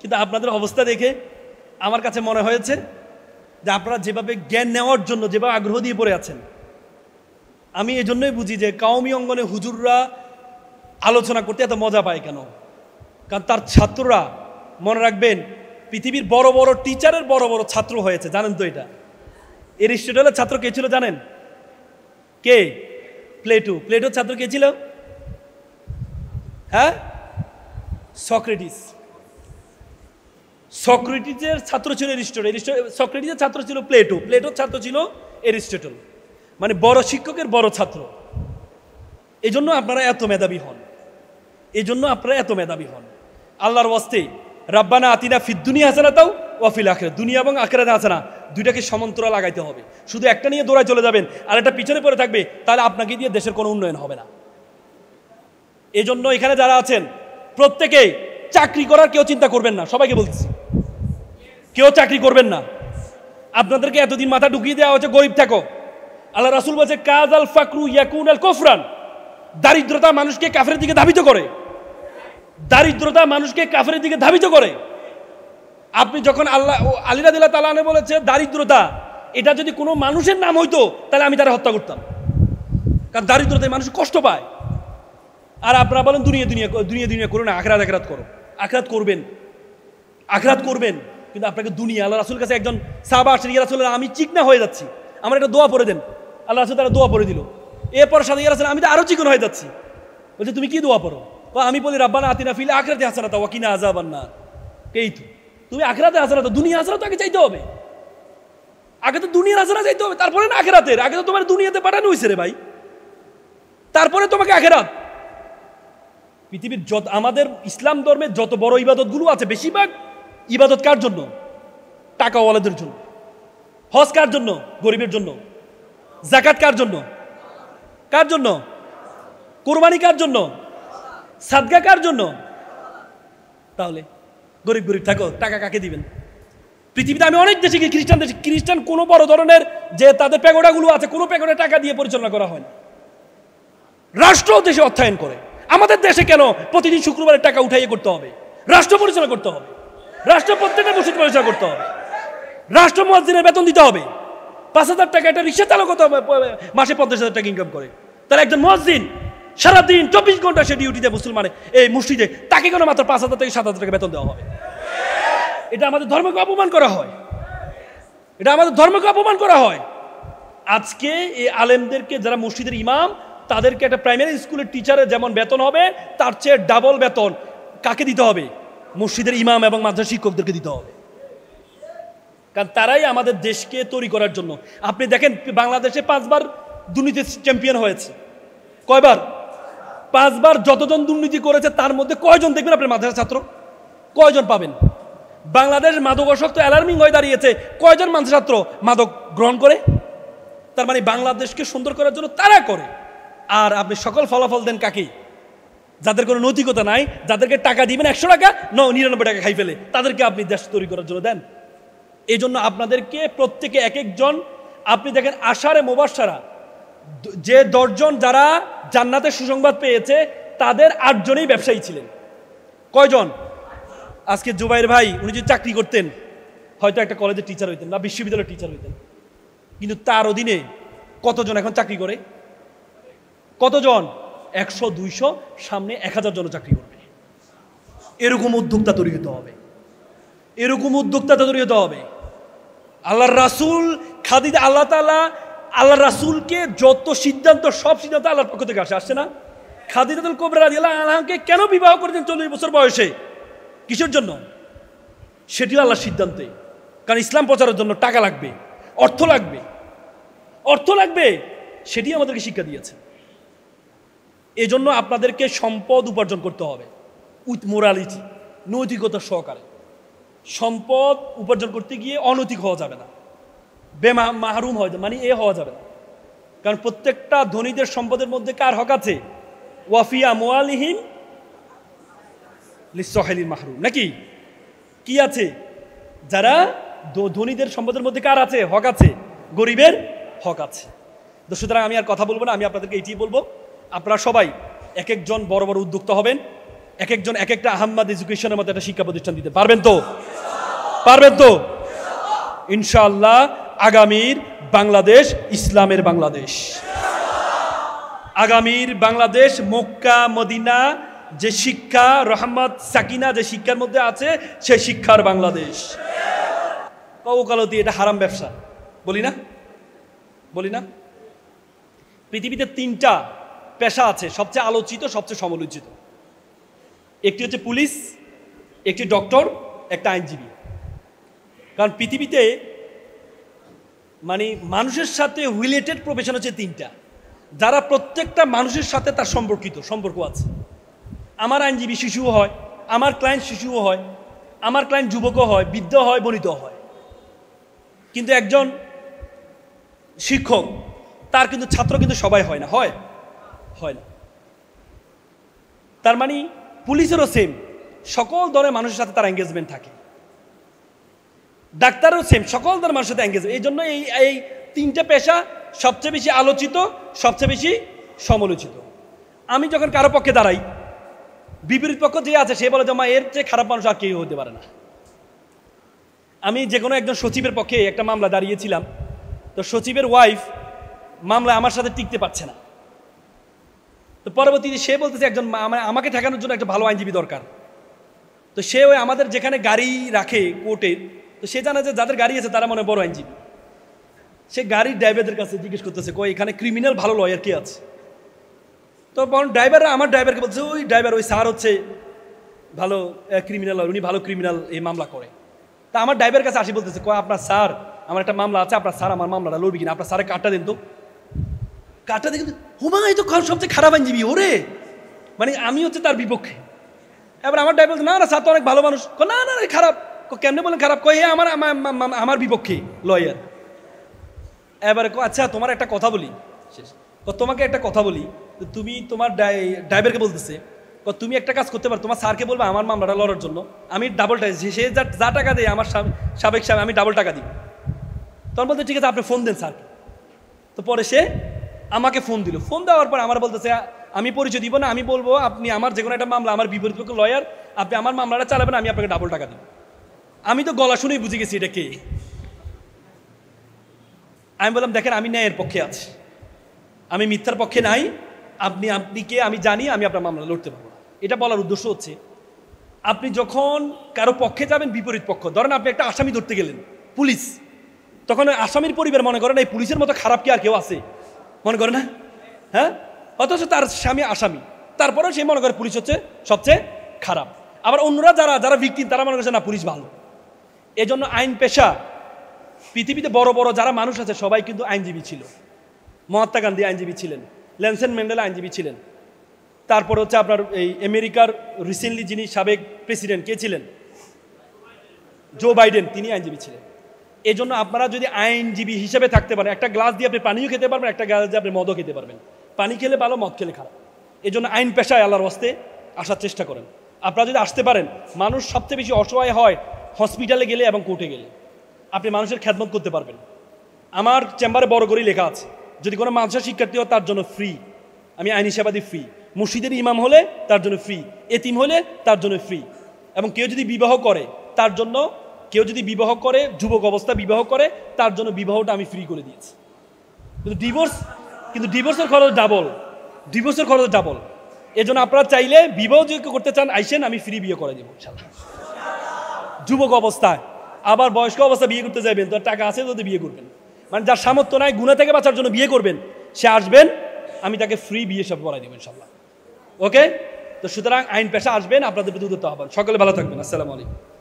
কিন্তু আপনাদের অবস্থা দেখে আমার কাছে মনে হয়েছে যে আপনারা যেভাবে জ্ঞান নেওয়ার জন্য যেভাবে আগ্রহ দিয়ে পড়ে আছেন, আমি এই জন্যই বুঝি যে কওমি অঙ্গনে হুজুররা আলোচনা করতে এত মজা পায় কেন। কারণ তার ছাত্ররা, মনে রাখবেন, পৃথিবীর বড় বড় টিচারের বড় বড় ছাত্র হয়েছে। জানেন তো এটা? এরিস্টটলের ছাত্র কে ছিল জানেন? কে? প্লেটোর ছাত্র কে ছিল? হ্যাঁ, সক্রেটিসের ছাত্র ছিল এরিস্টটল। সক্রেটিসের ছাত্র ছিল প্লেটোর ছাত্র ছিল এরিস্টটল। মানে বড় শিক্ষকের বড় ছাত্র। এই জন্য আপনারা এত মেধাবী হন। আল্লাহর ওয়াস্তে রাব্বানা আতিনা ফিদ দুনিয়া হাসানাতাও ওয়া ফিল আখিরাত, দুনিয়া এবং আখিরাতে হাসানা, দুইটাকে সমান্তরাল লাগাইতে হবে। শুধু একটা নিয়ে দৌড়ায় চলে যাবেন আর একটা পিছনে পড়ে থাকবে, তাহলে আপনাকে দিয়ে দেশের কোনো উন্নয়ন হবে না। এই জন্য এখানে যারা আছেন প্রত্যেকেই চাকরি করার কেউ চিন্তা করবেন না। সবাইকে বলছি, কেউ চাকরি করবেন না। আপনাদেরকে এতদিন মাথা ঢুকিয়ে দেওয়া হচ্ছে গরিব থাকো। আল্লাহ রাসূল বলছে কাযাল ফাকরু ইয়াকুনাল কুফরান, দারিদ্রতা মানুষকে কাফেরের দিকে ধাবিত করে। আপনি যখন আলী রাদিয়াল্লাহু তাআলা আনহু বলেছে দারিদ্রতা, এটা যদি কোনো মানুষের নাম হইতো তাহলে আমি তারা হত্যা করতাম, কারণ দারিদ্রতায় মানুষ কষ্ট পায়। আর আপনারা বলেন দুনিয়া করো না, আখিরাত করো। আখিরাত করবেন, কিন্তু আপনাকে দুনিয়া। আল্লাহ রাসূলের কাছে একজন সাহাবা আসেন, ইয়া রাসূলুল্লাহ আমি চিকনা হয়ে যাচ্ছি, আমার একটা দোয়া পড়ে দেন। আল্লাহ রাসূল তারা দোয়া পড়ে দিল। এরপর সাথে ইয়া রাসূল আমি তো আরো চিকন হয়ে যাচ্ছি। বলছে তুমি কি দোয়া পড়ো? আমি বলি রাব্বানা আতিনা ফিল আখিরাতি হাসানাতাও ওয়া কিনা আযাবান নার। এই তো তুমি আখিরাতে হাসানাত, দুনিয়া হাসানাত আগে চাইতে হবে। আগে তো দুনিয়ার হাসানাত চাইতে হবে, তারপরে না আখিরাতের। আগে তো তোমার দুনিয়াতে পাঠানো হয়েছে রে ভাই, তারপরে তোমাকে আখিরাত। পৃথিবীর আমাদের ইসলাম ধর্মের যত বড় ইবাদতগুলো আছে, বেশিরভাগ ইবাদত কার জন্য? টাকাওয়ালাদের জন্য। হজ কার জন্য? গরিবের জন্য। যাকাত কার জন্য? কুরবানি কার জন্য? সাদকা কার জন্য? তাহলে গরিব থাকো, টাকা কাকে দিবেন? পৃথিবীতে আমি অনেক দেশে গিয়ে খ্রিস্টান কোনো বড় ধরনের যে তাদের প্যাগোডাগুলো আছে, কোনো প্যাগোডা টাকা দিয়ে পরিচালনা করা হয় না। রাষ্ট্র দেশে অর্থায়ন করে। আমাদের দেশে কেন প্রতিদিন শুক্রবারের টাকা উঠাইয়ে করতে হবে? রাষ্ট্র পরিচালনা করতে হবে, রাষ্ট্র প্রত্যেকটা মসজিদ পরিচালনা করতে হবে, রাষ্ট্র মুয়াজ্জিনের বেতন দিতে হবে। 5,000 টাকা একটা রিক্সা চালক মাসে 50,000 টাকা ইনকাম করে, তাহলে একজন মুয়াজ্জিন সারাদিন 24 ঘন্টা সে ডিউটিতে মুসলমানে এই মসজিদে, তাকে কেন মাত্র 5,000 থেকে 7,000 টাকা বেতন দেওয়া হবে? এটা আমাদের ধর্মকে অপমান করা হয়। আজকে এই আলেমদেরকে, যারা মসজিদের ইমাম, তাদেরকে একটা প্রাইমারি স্কুলের টিচারের যেমন বেতন হবে তার চেয়ে ডাবল বেতন কাকে দিতে হবে? মসজিদের ইমাম এবং মাদ্রাসা শিক্ষকদেরকে দিতে হবে, কারণ তারাই আমাদের দেশকে তৈরি করার জন্য। আপনি দেখেন বাংলাদেশে 5 বার দুর্নীতি চ্যাম্পিয়ন হয়েছে, কয়বার? 5 বার। যতজন দুর্নীতি করেছে তার মধ্যে কয়জন দেখবেন আপনার মাদ্রাসা ছাত্র? কয়জন পাবেন? বাংলাদেশ মাদকাসক্ত অ্যালার্মিং হয়ে দাঁড়িয়েছে, কয়জন মাদ্রাসা ছাত্র মাদক গ্রহণ করে? তার মানে বাংলাদেশকে সুন্দর করার জন্য তারা করে। আর আপনি সকল ফলাফল দেন কাকে? যাদের কোনো নৈতিকতা নাই, যাদেরকে টাকা দিবেন 100 টাকা, 99 টাকা খাই ফেলে, তাদেরকে আপনি দেশ তৈরি করার জন্য দেন। এই জন্য আপনাদেরকে প্রত্যেকে এক একজন, আপনি দেখেন আশারে মুবাশশারা যে 10 জন যারা জান্নাতের সুসংবাদ পেয়েছে তাদের 8 জনই ব্যবসায়ী ছিলেন। কয়জন? আজকে জুবাইর ভাই উনি যদি চাকরি করতেন হয়তো একটা কলেজের টিচার হইতেন বা বিশ্ববিদ্যালয়ের টিচার হইতেন, কিন্তু তার অধীনে কতজন এখন চাকরি করে? কতজন? 100, 200, সামনে 1000 জন চাকরি করবে। এরকম উদ্যোক্তা তৈরি হতে হবে, এরকম উদ্যোক্তা তৈরি হতে হবে। আল্লাহর রাসূল খাদিজা, আল্লাহ তাআলা আল্লাহর রাসূলকে যত সিদ্ধান্ত, সব সিদ্ধান্ত আল্লাহর পক্ষ থেকে আসে না? খাদিজাতুল কুবরা রাদিয়াল্লাহু আনহাকে কেন বিবাহ করেছেন 40 বছর বয়সে? কিসের জন্য? সেটিও আল্লাহর সিদ্ধান্তে। কারণ ইসলাম প্রচারের জন্য টাকা লাগবে, অর্থ লাগবে, অর্থ লাগবে, সেটি আমাদেরকে শিক্ষা দিয়েছে। এই জন্য আপনাদেরকে সম্পদ উপার্জন করতে হবে উইথ মোরালিটি, নৈতিকতা সহকারে। সম্পদ উপার্জন করতে গিয়ে অনৈতিক হওয়া যাবে না, মাহরুম হওয়া যাবে, মানে হওয়া যাবে না। কারণ প্রত্যেকটা ধনীদের সম্পদের মধ্যে কার হক আছে? ওয়াফি আমওয়ালিহিম লিসসাহিলিল মাহরুম, নাকি? কি আছে? যারা ধনীদের সম্পদের মধ্যে কার আছে? হক আছে, গরিবের হক আছে। তো সুতরাং আমি আর কথা বলবো না, আমি আপনাদেরকে এইটি বলবো, আপনারা সবাই এক একজন বড় বড় উদ্যোক্তা হবেন, এক একজন এক একটা আহম্মদ এডুকেশনের মতো একটা শিক্ষা প্রতিষ্ঠান দিতে পারবেন তো? পারবেন তো ইনশাআল্লাহ? আগামীর বাংলাদেশ ইসলামের বাংলাদেশ, আগামীর বাংলাদেশ মক্কা মদিনা যে শিক্ষা, রহমত সাকিনা যে শিক্ষার মধ্যে আছে, সেই শিক্ষার বাংলাদেশ। ওকালতি এটা হারাম ব্যবসা, বলি না? বলি না? পৃথিবীতে 3টা পেশা আছে সবচেয়ে আলোচিত, সবচেয়ে সমালোচিত। একটি হচ্ছে পুলিশ, একটি ডক্টর, একটা আইনজীবী। কারণ পৃথিবীতে মানে মানুষের সাথে রিলেটেড প্রফেশন হচ্ছে 3টা, যারা প্রত্যেকটা মানুষের সাথে তার সম্পর্ক আছে। আমার আইনজীবী শিশুও হয়, আমার ক্লায়েন্ট শিশুও হয়, আমার ক্লায়েন্ট যুবকও হয়, বৃদ্ধ হয়, বনিত হয়। কিন্তু একজন শিক্ষক, তার কিন্তু ছাত্র কিন্তু সবাই হয় না, হয় না। তার মানে পুলিশেরও সেম, সকল ধরনের মানুষের সাথে তার এঙ্গেজমেন্ট থাকে। ডাক্তারও সেম, সকল ধরনের মানুষের সাথে এঙ্গেজমেন্ট। এই জন্য এই 3টে পেশা সবচেয়ে বেশি আলোচিত, সবচেয়ে বেশি সমালোচিত। আমি যখন কারো পক্ষে দাঁড়াই, বিপরীত পক্ষ যে আছে সে বলে যে মা এর চেয়ে খারাপ মানুষ আর কেউ হতে পারে না। আমি যে কোনো একজন সচিবের পক্ষে একটা মামলা দাঁড়িয়েছিলাম, তো সচিবের ওয়াইফ মামলায় আমার সাথে টিকতে পারছে না। তো পরবর্তীতে সে বলতেছে একজন আমাকে ঠেকানোর জন্য একটা ভালো আইনজীবী দরকার। তো সে ওই আমাদের যেখানে গাড়ি রাখে কোর্টের, তো সে জানে যে যাদের গাড়ি আছে তারা মনে বড় আইনজীবী। সে গাড়ির ড্রাইভারদের কাছে জিজ্ঞেস করতেছে কই এখানে ক্রিমিনাল ভালো লয়ার কে আছে। তো ড্রাইভাররা আমার ড্রাইভারকে বলছে ওই ড্রাইভার ওই স্যার হচ্ছে ভালো ক্রিমিনাল, উনি ভালো ক্রিমিনাল এই মামলা করে। তা আমার ড্রাইভারের কাছে আসি বলতেছে কয় আপনার স্যার আমার একটা মামলা আছে, আপনার স্যার আমার মামলাটা লড়বি কিনা, আপনার স্যারের কার্ডটা দেন তো। কার্ডটা দেখে হুমা এই তো সবচেয়ে খারাপ আইনজীবী ওরে, মানে আমি হচ্ছে তার বিপক্ষে। এবার আমার ড্রাইভার না না স্যার তো অনেক ভালো মানুষ, না না খারাপ, কেমনে বলেন খারাপ, কয়ে আমার বিপক্ষে লয়ার। এবারে আচ্ছা তোমার একটা কথা বলি, তোমাকে একটা কথা বলি, তুমি তোমার ড্রাইভারকে বলতেছে তুমি একটা কাজ করতে পারো, তোমার স্যারকে বলবে আমার মামলাটা লড়ার জন্য আমি ডাবল টাকা, সে যা টাকা দেয় আমার সাবেক স্বামী আমি ডাবল টাকা দিই। তখন বলতে ঠিক আছে আপনি ফোন দেন স্যারকে। তো পরে সে আমাকে ফোন দিল, ফোন দেওয়ার পর আমার বলতেছে আমি পরিচয় দিব না, আমি বলবো আপনি আমার যে কোনো একটা মামলা, আমার বিপরীত পক্ষ লয়ার, আপনি আমার মামলাটা চালাবেন, আমি আপনাকে ডাবল টাকা দেব। আমি তো গলা শুনেই বুঝে গেছি এটা কে। আমি বললাম দেখেন আমি ন্যায়ের পক্ষে আছি, আমি মিথ্যার পক্ষে নাই, আপনি কে আমি জানি, আমি আপনার মামলা লড়তে পারবো না। এটা বলার উদ্দেশ্য হচ্ছে আপনি যখন কারো পক্ষে যাবেন, বিপরীত পক্ষ, ধরেন আপনি একটা আসামি ধরতে গেলেন পুলিশ, তখন ওই আসামির পরিবার মনে করেন এই পুলিশের মতো খারাপ কি আর কেউ আছে, মনে করে না? হ্যাঁ, অথচ তার স্বামী আসামি, তারপরেও সে মনে করে পুলিশ হচ্ছে সবচেয়ে খারাপ। আবার অন্যরা যারা যারা ভিকটিম তারা মনে করছে না পুলিশ ভালো। এজন্য আইন পেশা, পৃথিবীতে বড় বড় যারা মানুষ আছে সবাই কিন্তু আইনজীবী ছিল। মহাত্মা গান্ধী আইনজীবী ছিলেন, নেলসন ম্যান্ডেলা আইনজীবী ছিলেন, তারপর হচ্ছে আপনার এই আমেরিকার রিসেন্টলি যিনি সাবেক প্রেসিডেন্ট কে ছিলেন, জো বাইডেন, তিনি আইনজীবী ছিলেন। এই জন্য আপনারা যদি আইনজীবী হিসেবে থাকতে পারেন, একটা গ্লাস দিয়ে আপনি পানিও খেতে পারবেন, একটা গ্লাস দিয়ে আপনি মদও খেতে পারবেন। পানি খেলে ভালো, মদ খেলে খারাপ। এই জন্য আইন পেশায় আল্লাহর হস্তে আসার চেষ্টা করেন। আপনারা যদি আসতে পারেন, মানুষ সবচেয়ে বেশি অসহায় হয় হসপিটালে গেলে এবং কোর্টে গেলে। আপনি মানুষের খেদমত করতে পারবেন। আমার চেম্বারে বড় করেই লেখা আছে, যদি কোনো মাদ্রাসা শিক্ষার্থী হয় তার জন্য ফ্রি, আমি আইনি সেবা দিই ফ্রি। মসজিদের ইমাম হলে তার জন্য ফ্রি, এতিম হলে তার জন্য ফ্রি। এবং কেউ যদি বিবাহ করে তার জন্য, কেউ যদি বিবাহ করে, যুবক অবস্থা বিবাহ করে, তার জন্য বিবাহটা আমি ফ্রি করে দিয়েছি। কিন্তু ডিভোর্সের খরচ ডাবল, ডিভোর্সের খরচ ডাবল। এই জন্য আপনারা চাইলে বিবাহ যদি করতে চান আইসেন, আমি ফ্রি বিয়ে করে দেবো যুবক অবস্থায়। আবার বয়স্ক অবস্থা বিয়ে করতে যাবেন, তো টাকা আছে যদি বিয়ে করবেন, মানে যার সামর্থ্য নাই গুনাহ থেকে বাঁচার জন্য বিয়ে করবেন, সে আসবেন, আমি তাকে ফ্রি বিয়ে সব করাই দেবো ইনশাল্লাহ। ওকে, তো সুতরাং আইন পেশা আসবেন, আপনাদের প্রতি উদ্যত হবেন। সকলে ভালো থাকবেন। আসসালামু আলাইকুম।